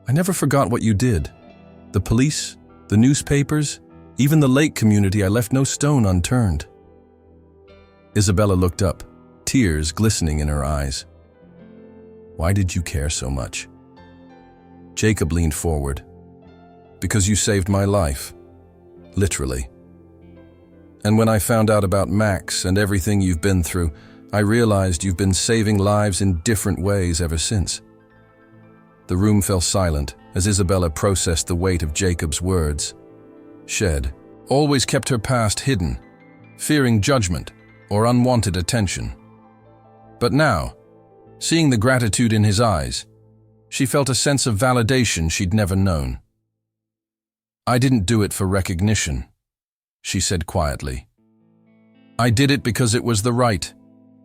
"I never forgot what you did. The police, the newspapers, even the lake community, I left no stone unturned." Isabella looked up, tears glistening in her eyes. "Why did you care so much?" Jacob leaned forward. "Because you saved my life. Literally. And when I found out about Max and everything you've been through, I realized you've been saving lives in different ways ever since." The room fell silent as Isabella processed the weight of Jacob's words. Shed always kept her past hidden, fearing judgment or unwanted attention. But now, Seeing the gratitude in his eyes, she felt a sense of validation she'd never known. "I didn't do it for recognition," she said quietly. "I did it because it was the right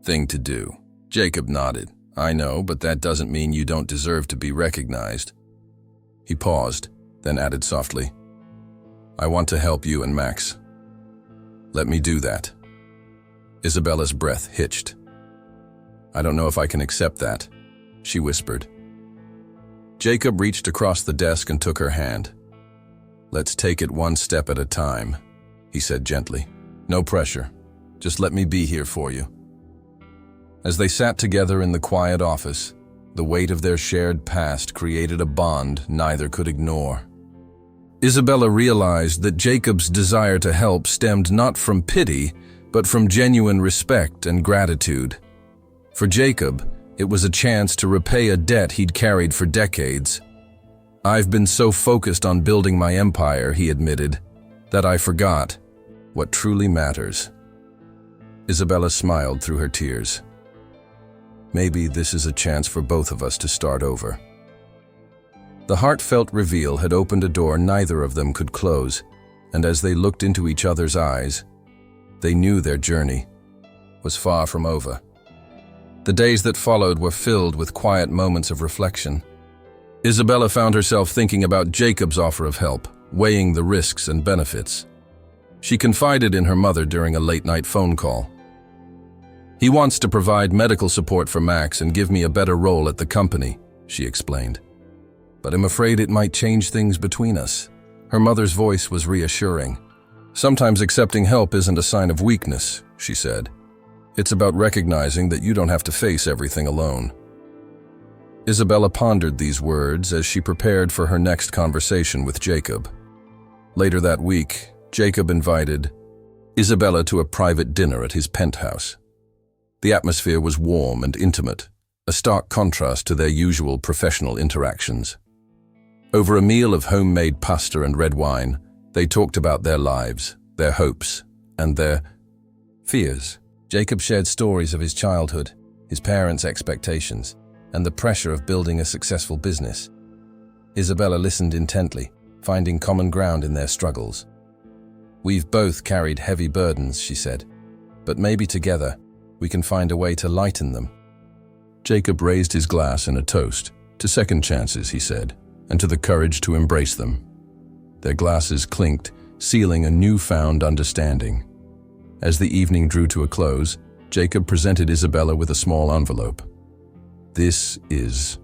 thing to do." Jacob nodded. "I know, but that doesn't mean you don't deserve to be recognized." He paused, then added softly, "I want to help you and Max. Let me do that." Isabella's breath hitched. "I don't know if I can accept that," she whispered. Jacob reached across the desk and took her hand. "Let's take it one step at a time," he said gently. "No pressure. Just let me be here for you." As they sat together in the quiet office, the weight of their shared past created a bond neither could ignore. Isabella realized that Jacob's desire to help stemmed not from pity, but from genuine respect and gratitude. For Jacob, it was a chance to repay a debt he'd carried for decades. "I've been so focused on building my empire," he admitted, "that I forgot what truly matters." Isabella smiled through her tears. "Maybe this is a chance for both of us to start over." The heartfelt reveal had opened a door neither of them could close, and as they looked into each other's eyes, they knew their journey was far from over. The days that followed were filled with quiet moments of reflection. Isabella found herself thinking about Jacob's offer of help, weighing the risks and benefits. She confided in her mother during a late-night phone call. "He wants to provide medical support for Max and give me a better role at the company," she explained. "But I'm afraid it might change things between us." Her mother's voice was reassuring. "Sometimes accepting help isn't a sign of weakness," she said. "It's about recognizing that you don't have to face everything alone." Isabella pondered these words as she prepared for her next conversation with Jacob. Later that week, Jacob invited Isabella to a private dinner at his penthouse. The atmosphere was warm and intimate, a stark contrast to their usual professional interactions. Over a meal of homemade pasta and red wine, they talked about their lives, their hopes, and their fears. Jacob shared stories of his childhood, his parents' expectations, and the pressure of building a successful business. Isabella listened intently, finding common ground in their struggles. "We've both carried heavy burdens," she said, "but maybe together we can find a way to lighten them." Jacob raised his glass in a toast, to second chances, he said, and to the courage to embrace them. Their glasses clinked, sealing a newfound understanding. As the evening drew to a close, Jacob presented Isabella with a small envelope. "This is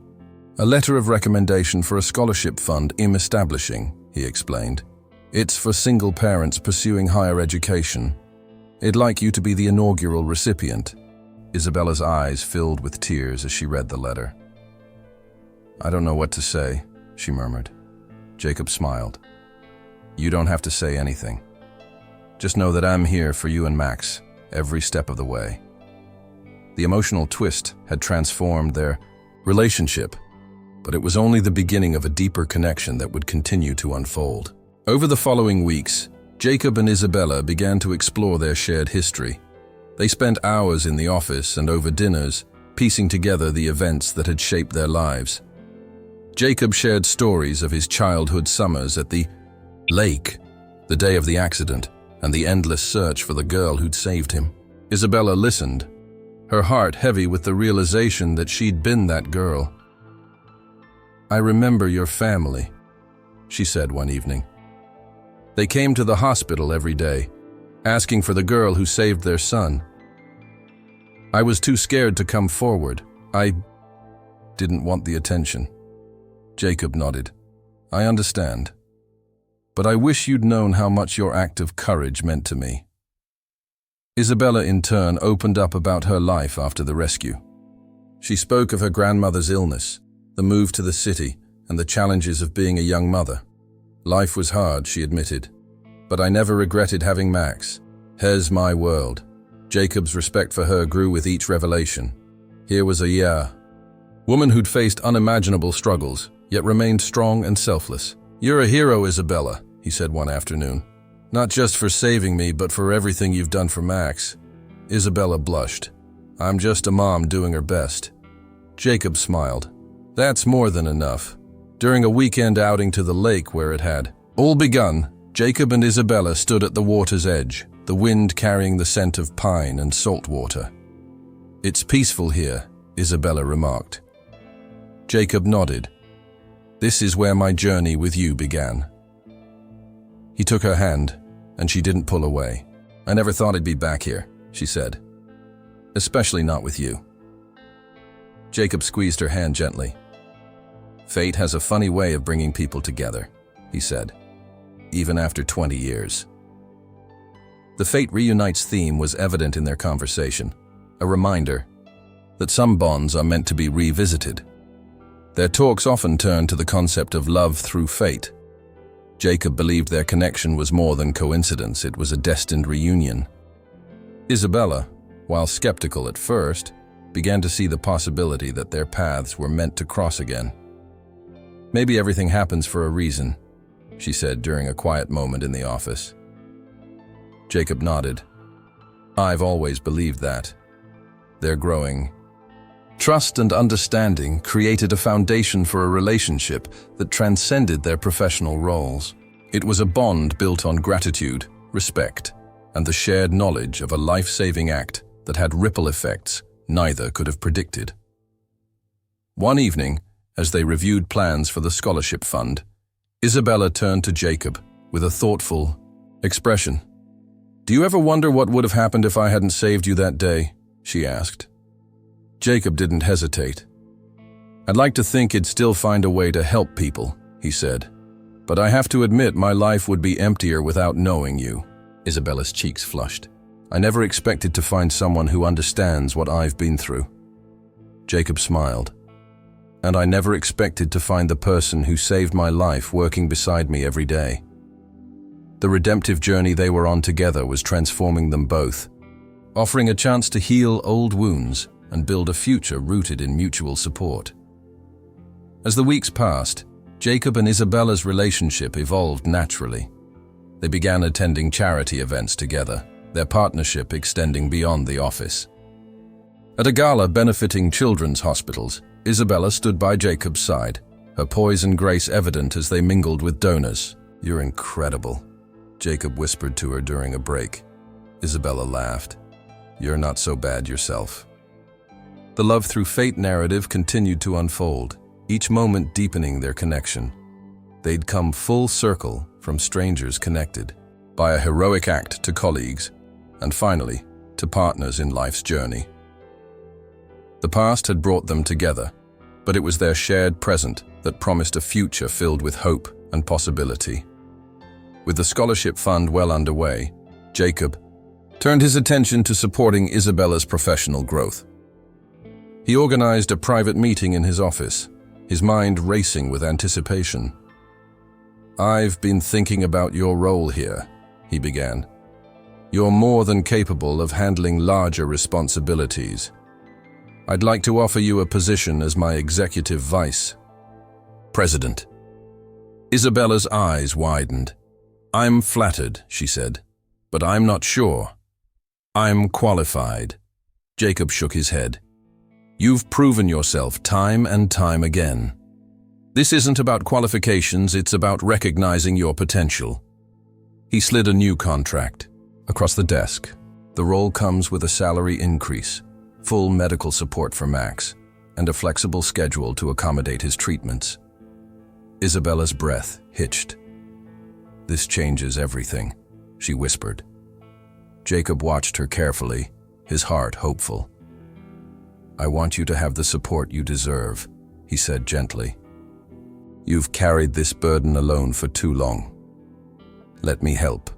a letter of recommendation for a scholarship fund I'm establishing," he explained. "It's for single parents pursuing higher education. I'd like you to be the inaugural recipient." Isabella's eyes filled with tears as she read the letter. "I don't know what to say," she murmured. Jacob smiled. "You don't have to say anything. Just know that I'm here for you and Max, every step of the way." The emotional twist had transformed their relationship, but it was only the beginning of a deeper connection that would continue to unfold. Over the following weeks, Jacob and Isabella began to explore their shared history. They spent hours in the office and over dinners, piecing together the events that had shaped their lives. Jacob shared stories of his childhood summers at the lake, the day of the accident, and the endless search for the girl who'd saved him. Isabella listened, her heart heavy with the realization that she'd been that girl. "I remember your family," she said one evening. "They came to the hospital every day, asking for the girl who saved their son. I was too scared to come forward. I didn't want the attention." Jacob nodded. "I understand. But I wish you'd known how much your act of courage meant to me." Isabella, in turn, opened up about her life after the rescue. She spoke of her grandmother's illness, the move to the city, and the challenges of being a young mother. "Life was hard," she admitted, "but I never regretted having Max. Here's my world." Jacob's respect for her grew with each revelation. Here was a woman who'd faced unimaginable struggles, yet remained strong and selfless. "You're a hero, Isabella," he said one afternoon. "Not just for saving me, but for everything you've done for Max." Isabella blushed. "I'm just a mom doing her best." Jacob smiled. That's more than enough. During a weekend outing to the lake where it had all begun, Jacob and Isabella stood at the water's edge, the wind carrying the scent of pine and salt water. It's peaceful here, Isabella remarked. Jacob nodded. This is where my journey with you began. He took her hand, and she didn't pull away. I never thought I'd be back here, she said. Especially not with you. Jacob squeezed her hand gently. Fate has a funny way of bringing people together, he said, even after 20 years. The fate reunites theme was evident in their conversation, a reminder that some bonds are meant to be revisited. Their talks often turned to the concept of love through fate. Jacob believed their connection was more than coincidence, it was a destined reunion. Isabella, while skeptical at first, began to see the possibility that their paths were meant to cross again. Maybe everything happens for a reason, she said during a quiet moment in the office. Jacob nodded. I've always believed that. Their growing trust and understanding created a foundation for a relationship that transcended their professional roles. It was a bond built on gratitude, respect, and the shared knowledge of a life-saving act that had ripple effects neither could have predicted. One evening, as they reviewed plans for the scholarship fund, Isabella turned to Jacob with a thoughtful expression. Do you ever wonder what would have happened if I hadn't saved you that day? She asked. Jacob didn't hesitate. I'd like to think he'd still find a way to help people, he said. But I have to admit my life would be emptier without knowing you. Isabella's cheeks flushed. I never expected to find someone who understands what I've been through. Jacob smiled. And I never expected to find the person who saved my life working beside me every day. The redemptive journey they were on together was transforming them both, offering a chance to heal old wounds and build a future rooted in mutual support. As the weeks passed, Jacob and Isabella's relationship evolved naturally. They began attending charity events together, their partnership extending beyond the office. At a gala benefiting children's hospitals, Isabella stood by Jacob's side, her poise and grace evident as they mingled with donors. You're incredible, Jacob whispered to her during a break. Isabella laughed. You're not so bad yourself. The love through fate narrative continued to unfold, each moment deepening their connection. They'd come full circle from strangers connected, by a heroic act to colleagues, and finally, to partners in life's journey. The past had brought them together, but it was their shared present that promised a future filled with hope and possibility. With the scholarship fund well underway, Jacob turned his attention to supporting Isabella's professional growth. He organized a private meeting in his office, his mind racing with anticipation. I've been thinking about your role here, he began. You're more than capable of handling larger responsibilities. I'd like to offer you a position as my executive vice president. Isabella's eyes widened. I'm flattered, she said, but I'm not sure. I'm qualified. Jacob shook his head. You've proven yourself time and time again. This isn't about qualifications, it's about recognizing your potential. He slid a new contract across the desk. The role comes with a salary increase, full medical support for Max, and a flexible schedule to accommodate his treatments. Isabella's breath hitched. This changes everything, she whispered. Jacob watched her carefully, his heart hopeful. I want you to have the support you deserve, he said gently. You've carried this burden alone for too long. Let me help.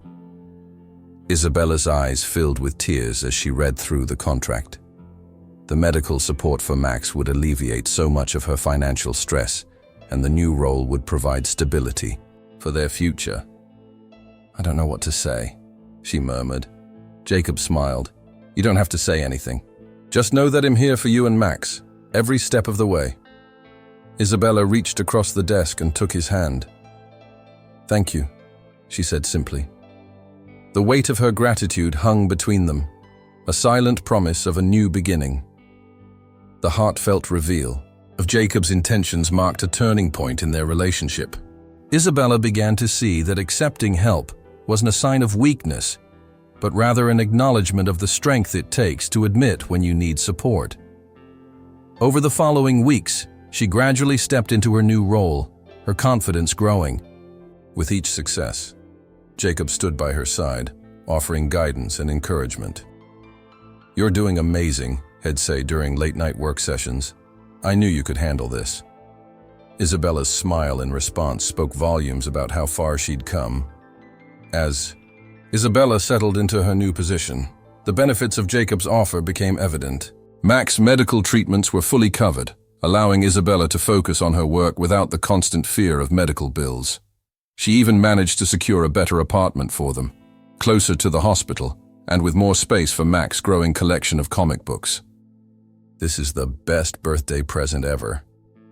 Isabella's eyes filled with tears as she read through the contract. The medical support for Max would alleviate so much of her financial stress, and the new role would provide stability for their future. I don't know what to say, she murmured. Jacob smiled. You don't have to say anything. Just know that I'm here for you and Max, every step of the way. Isabella reached across the desk and took his hand. Thank you, she said simply. The weight of her gratitude hung between them, a silent promise of a new beginning. The heartfelt reveal of Jacob's intentions marked a turning point in their relationship. Isabella began to see that accepting help wasn't a sign of weakness, but rather an acknowledgement of the strength it takes to admit when you need support. Over the following weeks, she gradually stepped into her new role, her confidence growing. With each success, Jacob stood by her side, offering guidance and encouragement. "You're doing amazing," he'd say during late-night work sessions. "I knew you could handle this." Isabella's smile in response spoke volumes about how far she'd come. As Isabella settled into her new position, the benefits of Jacob's offer became evident. Mac's medical treatments were fully covered, allowing Isabella to focus on her work without the constant fear of medical bills. She even managed to secure a better apartment for them, closer to the hospital, and with more space for Mac's growing collection of comic books. "This is the best birthday present ever,"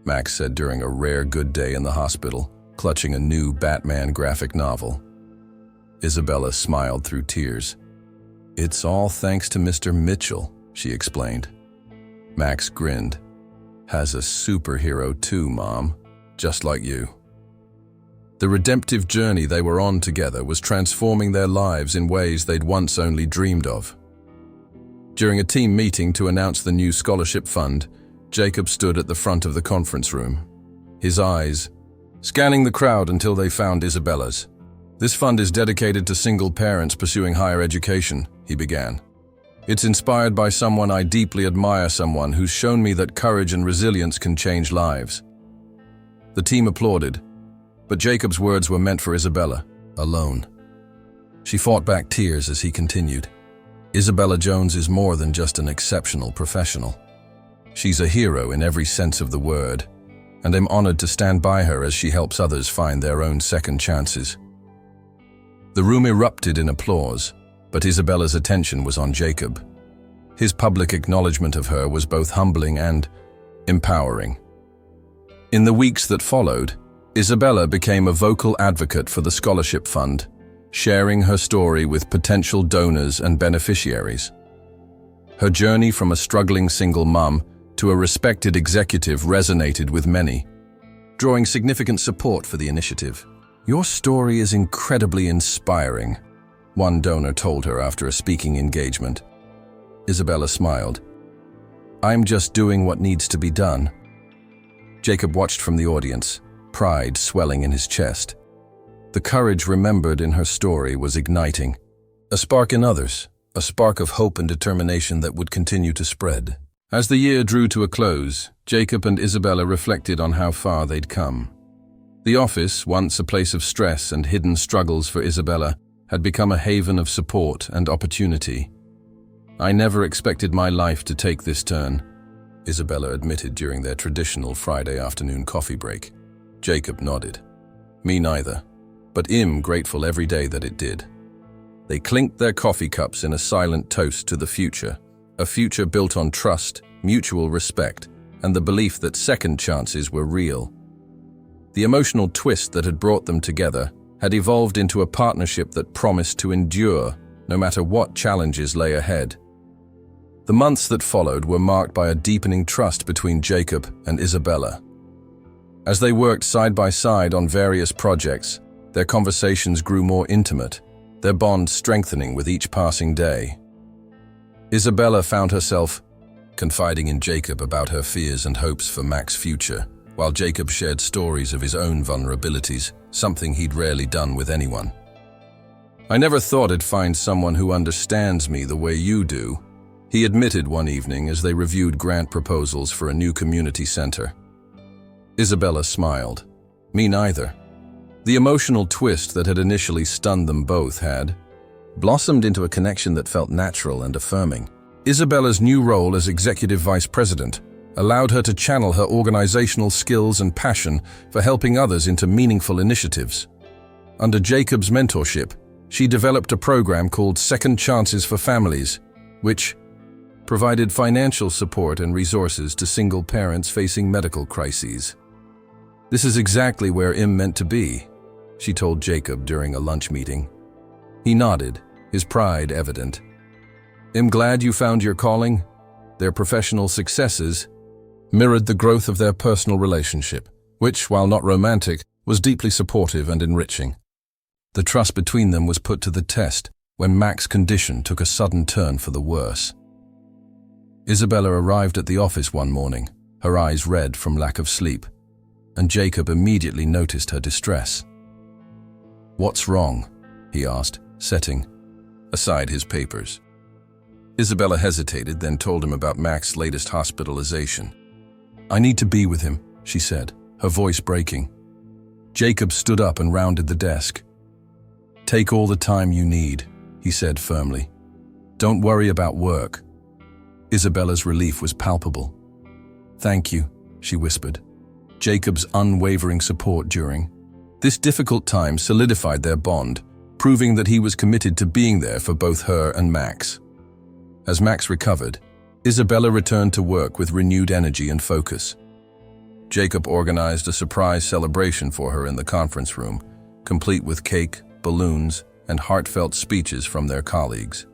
Max said during a rare good day in the hospital, clutching a new Batman graphic novel. Isabella smiled through tears. "It's all thanks to Mr. Mitchell," she explained. Max grinned. "Has a superhero too, Mom, just like you." The redemptive journey they were on together was transforming their lives in ways they'd once only dreamed of. During a team meeting to announce the new scholarship fund, Jacob stood at the front of the conference room, his eyes scanning the crowd until they found Isabella's. "This fund is dedicated to single parents pursuing higher education," he began. "It's inspired by someone I deeply admire, someone who's shown me that courage and resilience can change lives." The team applauded, but Jacob's words were meant for Isabella, alone. She fought back tears as he continued. "Isabella Jones is more than just an exceptional professional. She's a hero in every sense of the word, and I'm honored to stand by her as she helps others find their own second chances." The room erupted in applause, but Isabella's attention was on Jacob. His public acknowledgement of her was both humbling and empowering. In the weeks that followed, Isabella became a vocal advocate for the scholarship fund, sharing her story with potential donors and beneficiaries. Her journey from a struggling single mum to a respected executive resonated with many, drawing significant support for the initiative. "Your story is incredibly inspiring," one donor told her after a speaking engagement. Isabella smiled. "I'm just doing what needs to be done." Jacob watched from the audience, pride swelling in his chest. The courage remembered in her story was igniting, a spark in others, a spark of hope and determination that would continue to spread. As the year drew to a close, Jacob and Isabella reflected on how far they'd come. The office, once a place of stress and hidden struggles for Isabella, had become a haven of support and opportunity. "I never expected my life to take this turn," Isabella admitted during their traditional Friday afternoon coffee break. Jacob nodded. "Me neither, but I'm grateful every day that it did." They clinked their coffee cups in a silent toast to the future, a future built on trust, mutual respect, and the belief that second chances were real. The emotional twist that had brought them together had evolved into a partnership that promised to endure no matter what challenges lay ahead. The months that followed were marked by a deepening trust between Jacob and Isabella. As they worked side by side on various projects, their conversations grew more intimate, their bond strengthening with each passing day. Isabella found herself confiding in Jacob about her fears and hopes for Mac's future, while Jacob shared stories of his own vulnerabilities, something he'd rarely done with anyone. "I never thought I'd find someone who understands me the way you do," he admitted one evening as they reviewed grant proposals for a new community center. Isabella smiled. "Me neither." The emotional twist that had initially stunned them both had blossomed into a connection that felt natural and affirming. Isabella's new role as executive vice president allowed her to channel her organizational skills and passion for helping others into meaningful initiatives. Under Jacob's mentorship, she developed a program called Second Chances for Families, which provided financial support and resources to single parents facing medical crises. "This is exactly where I'm meant to be," she told Jacob during a lunch meeting. He nodded, his pride evident. "I'm glad you found your calling. Their professional successes mirrored the growth of their personal relationship, which, while not romantic, was deeply supportive and enriching. The trust between them was put to the test when Mac's condition took a sudden turn for the worse. Isabella arrived at the office one morning, her eyes red from lack of sleep, and Jacob immediately noticed her distress. "What's wrong?" he asked, setting aside his papers. Isabella hesitated, then told him about Mac's latest hospitalization. "I need to be with him," she said, her voice breaking. Jacob stood up and rounded the desk. "Take all the time you need," he said firmly. "Don't worry about work." Isabella's relief was palpable. "Thank you," she whispered. Jacob's unwavering support during this difficult time solidified their bond, proving that he was committed to being there for both her and Max. As Max recovered, Isabella returned to work with renewed energy and focus. Jacob organized a surprise celebration for her in the conference room, complete with cake, balloons, and heartfelt speeches from their colleagues.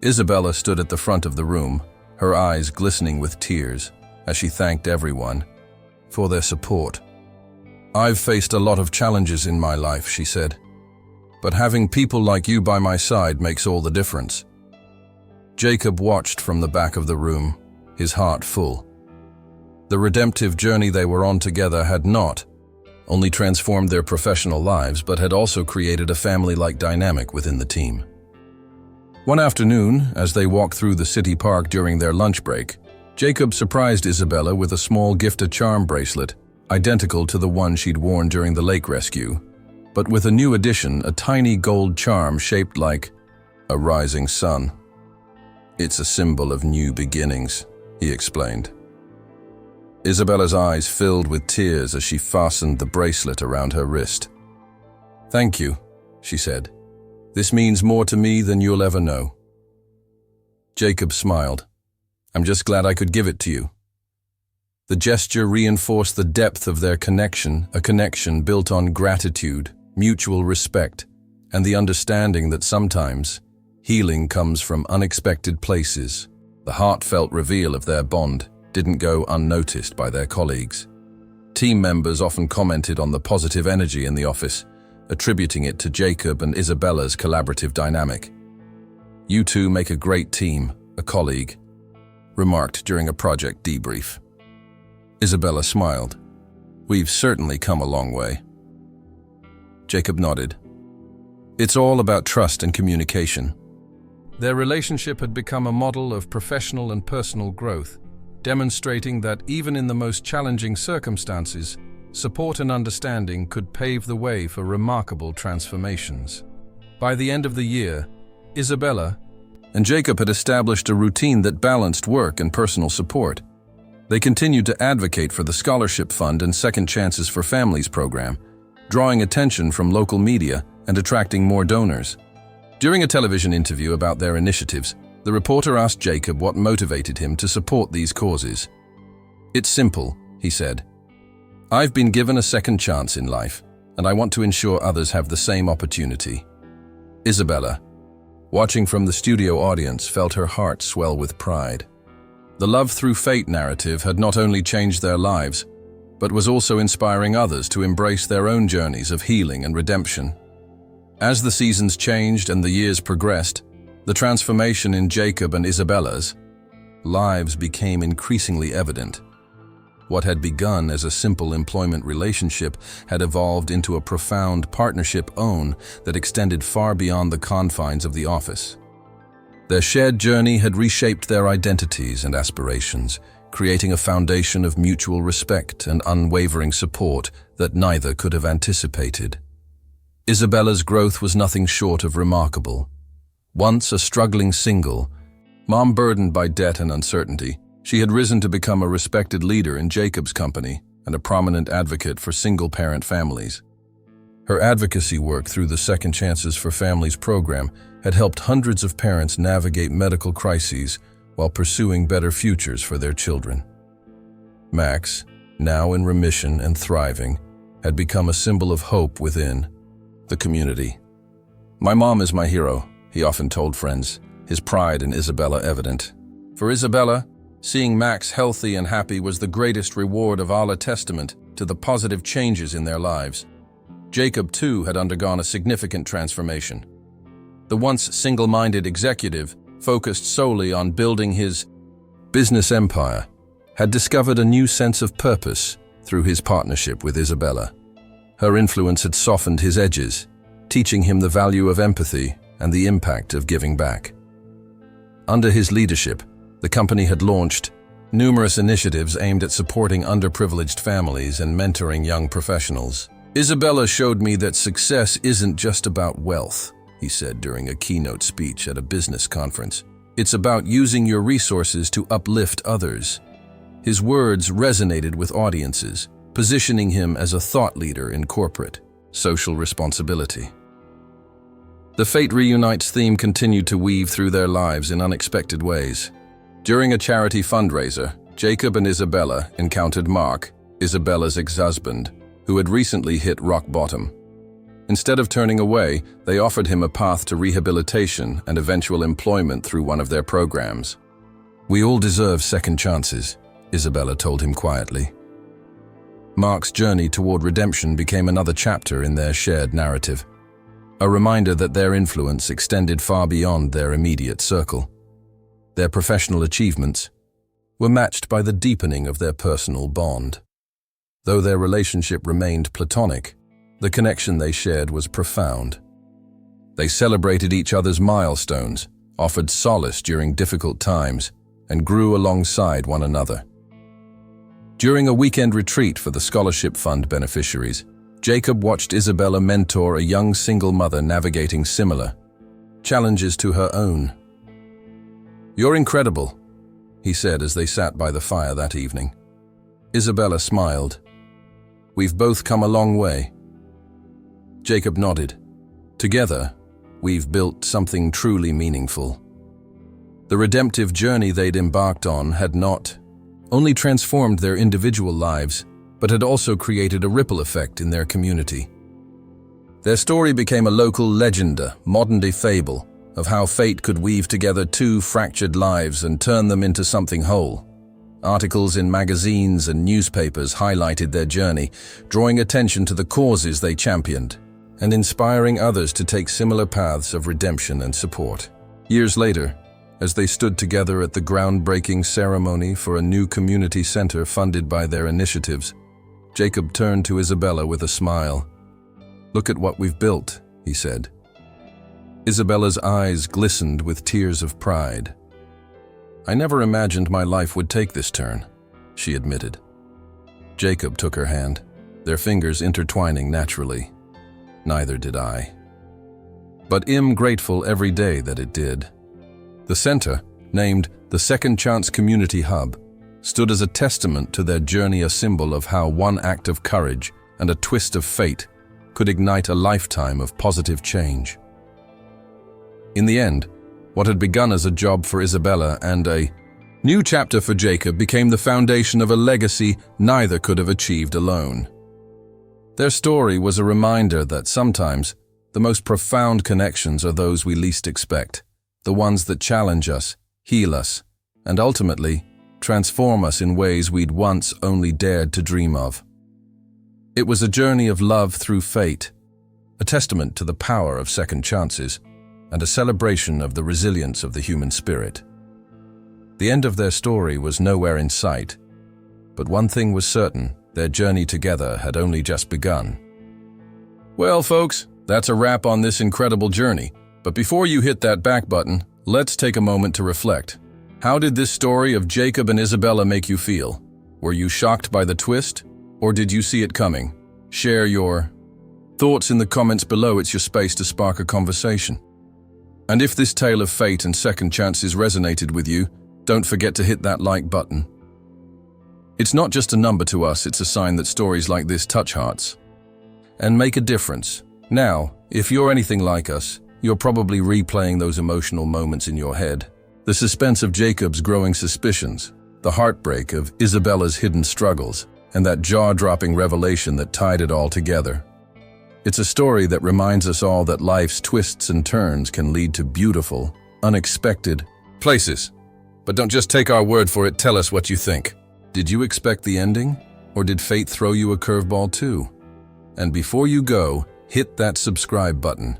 Isabella stood at the front of the room, her eyes glistening with tears, as she thanked everyone for their support. "I've faced a lot of challenges in my life," she said, "but having people like you by my side makes all the difference." Jacob watched from the back of the room, his heart full. The redemptive journey they were on together had not only transformed their professional lives, but had also created a family-like dynamic within the team. One afternoon, as they walked through the city park during their lunch break, Jacob surprised Isabella with a small gift-a-charm bracelet, identical to the one she'd worn during the lake rescue, but with a new addition, a tiny gold charm shaped like a rising sun. "It's a symbol of new beginnings," he explained. Isabella's eyes filled with tears as she fastened the bracelet around her wrist. "Thank you," she said. "This means more to me than you'll ever know." Jacob smiled. "I'm just glad I could give it to you." The gesture reinforced the depth of their connection, a connection built on gratitude, mutual respect, and the understanding that sometimes healing comes from unexpected places. The heartfelt reveal of their bond didn't go unnoticed by their colleagues. Team members often commented on the positive energy in the office, attributing it to Jacob and Isabella's collaborative dynamic. "You two make a great team," a colleague remarked during a project debrief. Isabella smiled. "We've certainly come a long way." Jacob nodded. "It's all about trust and communication." Their relationship had become a model of professional and personal growth, demonstrating that even in the most challenging circumstances, support and understanding could pave the way for remarkable transformations. By the end of the year, Isabella and Jacob had established a routine that balanced work and personal support. They continued to advocate for the Scholarship Fund and Second Chances for Families program, drawing attention from local media and attracting more donors. During a television interview about their initiatives, the reporter asked Jacob what motivated him to support these causes. "It's simple," he said. "I've been given a second chance in life, and I want to ensure others have the same opportunity." Isabella, watching from the studio audience, felt her heart swell with pride. The love through fate narrative had not only changed their lives, but was also inspiring others to embrace their own journeys of healing and redemption. As the seasons changed and the years progressed, the transformation in Jacob and Isabella's lives became increasingly evident. What had begun as a simple employment relationship had evolved into a profound partnership that extended far beyond the confines of the office. Their shared journey had reshaped their identities and aspirations, creating a foundation of mutual respect and unwavering support that neither could have anticipated. Isabella's growth was nothing short of remarkable. Once a struggling single, mom burdened by debt and uncertainty, she had risen to become a respected leader in Jacob's company and a prominent advocate for single-parent families. Her advocacy work through the Second Chances for Families program had helped hundreds of parents navigate medical crises while pursuing better futures for their children. Max, now in remission and thriving, had become a symbol of hope within the community. "My mom is my hero," he often told friends, his pride in Isabella evident. For Isabella, Seeing Max healthy and happy was the greatest reward of all, a testament to the positive changes in their lives. Jacob, too, had undergone a significant transformation. The once single-minded executive, focused solely on building his business empire, had discovered a new sense of purpose through his partnership with Isabella. Her influence had softened his edges, teaching him the value of empathy and the impact of giving back. Under his leadership, the company had launched numerous initiatives aimed at supporting underprivileged families and mentoring young professionals. "Isabella showed me that success isn't just about wealth," he said during a keynote speech at a business conference. "It's about using your resources to uplift others." His words resonated with audiences, positioning him as a thought leader in corporate social responsibility. The Fate Reunites theme continued to weave through their lives in unexpected ways. During a charity fundraiser, Jacob and Isabella encountered Mark, Isabella's ex-husband, who had recently hit rock bottom. Instead of turning away, they offered him a path to rehabilitation and eventual employment through one of their programs. "We all deserve second chances," Isabella told him quietly. Mark's journey toward redemption became another chapter in their shared narrative, a reminder that their influence extended far beyond their immediate circle. Their professional achievements were matched by the deepening of their personal bond. Though their relationship remained platonic, the connection they shared was profound. They celebrated each other's milestones, offered solace during difficult times, and grew alongside one another. During a weekend retreat for the scholarship fund beneficiaries, Jacob watched Isabella mentor a young single mother navigating similar challenges to her own. "You're incredible," he said as they sat by the fire that evening. Isabella smiled. "We've both come a long way." Jacob nodded. "Together, we've built something truly meaningful." The redemptive journey they'd embarked on had not only transformed their individual lives, but had also created a ripple effect in their community. Their story became a local legend, a modern-day fable, of how fate could weave together two fractured lives and turn them into something whole. Articles in magazines and newspapers highlighted their journey, drawing attention to the causes they championed, and inspiring others to take similar paths of redemption and support. Years later, as they stood together at the groundbreaking ceremony for a new community center funded by their initiatives, Jacob turned to Isabella with a smile. "Look at what we've built," he said. Isabella's eyes glistened with tears of pride. "I never imagined my life would take this turn," she admitted. Jacob took her hand, their fingers intertwining naturally. "Neither did I. But I'm grateful every day that it did." The center, named the Second Chance Community Hub, stood as a testament to their journey, a symbol of how one act of courage and a twist of fate could ignite a lifetime of positive change. In the end, what had begun as a job for Isabella and a new chapter for Jacob became the foundation of a legacy neither could have achieved alone. Their story was a reminder that sometimes the most profound connections are those we least expect, the ones that challenge us, heal us, and ultimately transform us in ways we'd once only dared to dream of. It was a journey of love through fate, a testament to the power of second chances, and a celebration of the resilience of the human spirit. The end of their story was nowhere in sight, but one thing was certain: their journey together had only just begun. Well, folks, that's a wrap on this incredible journey. But before you hit that back button, let's take a moment to reflect. How did this story of Jacob and Isabella make you feel? Were you shocked by the twist, or did you see it coming? Share your thoughts in the comments below. It's your space to spark a conversation. And if this tale of fate and second chances resonated with you, don't forget to hit that like button. It's not just a number to us, it's a sign that stories like this touch hearts and make a difference. Now, if you're anything like us, you're probably replaying those emotional moments in your head. The suspense of Jacob's growing suspicions, the heartbreak of Isabella's hidden struggles, and that jaw-dropping revelation that tied it all together. It's a story that reminds us all that life's twists and turns can lead to beautiful, unexpected places. But don't just take our word for it, tell us what you think. Did you expect the ending? Or did fate throw you a curveball too? And before you go, hit that subscribe button.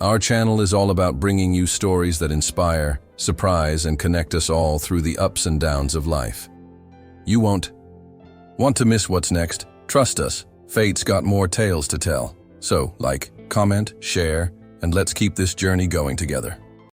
Our channel is all about bringing you stories that inspire, surprise, and connect us all through the ups and downs of life. You won't want to miss what's next. Trust us, fate's got more tales to tell. So, like, comment, share, and let's keep this journey going together.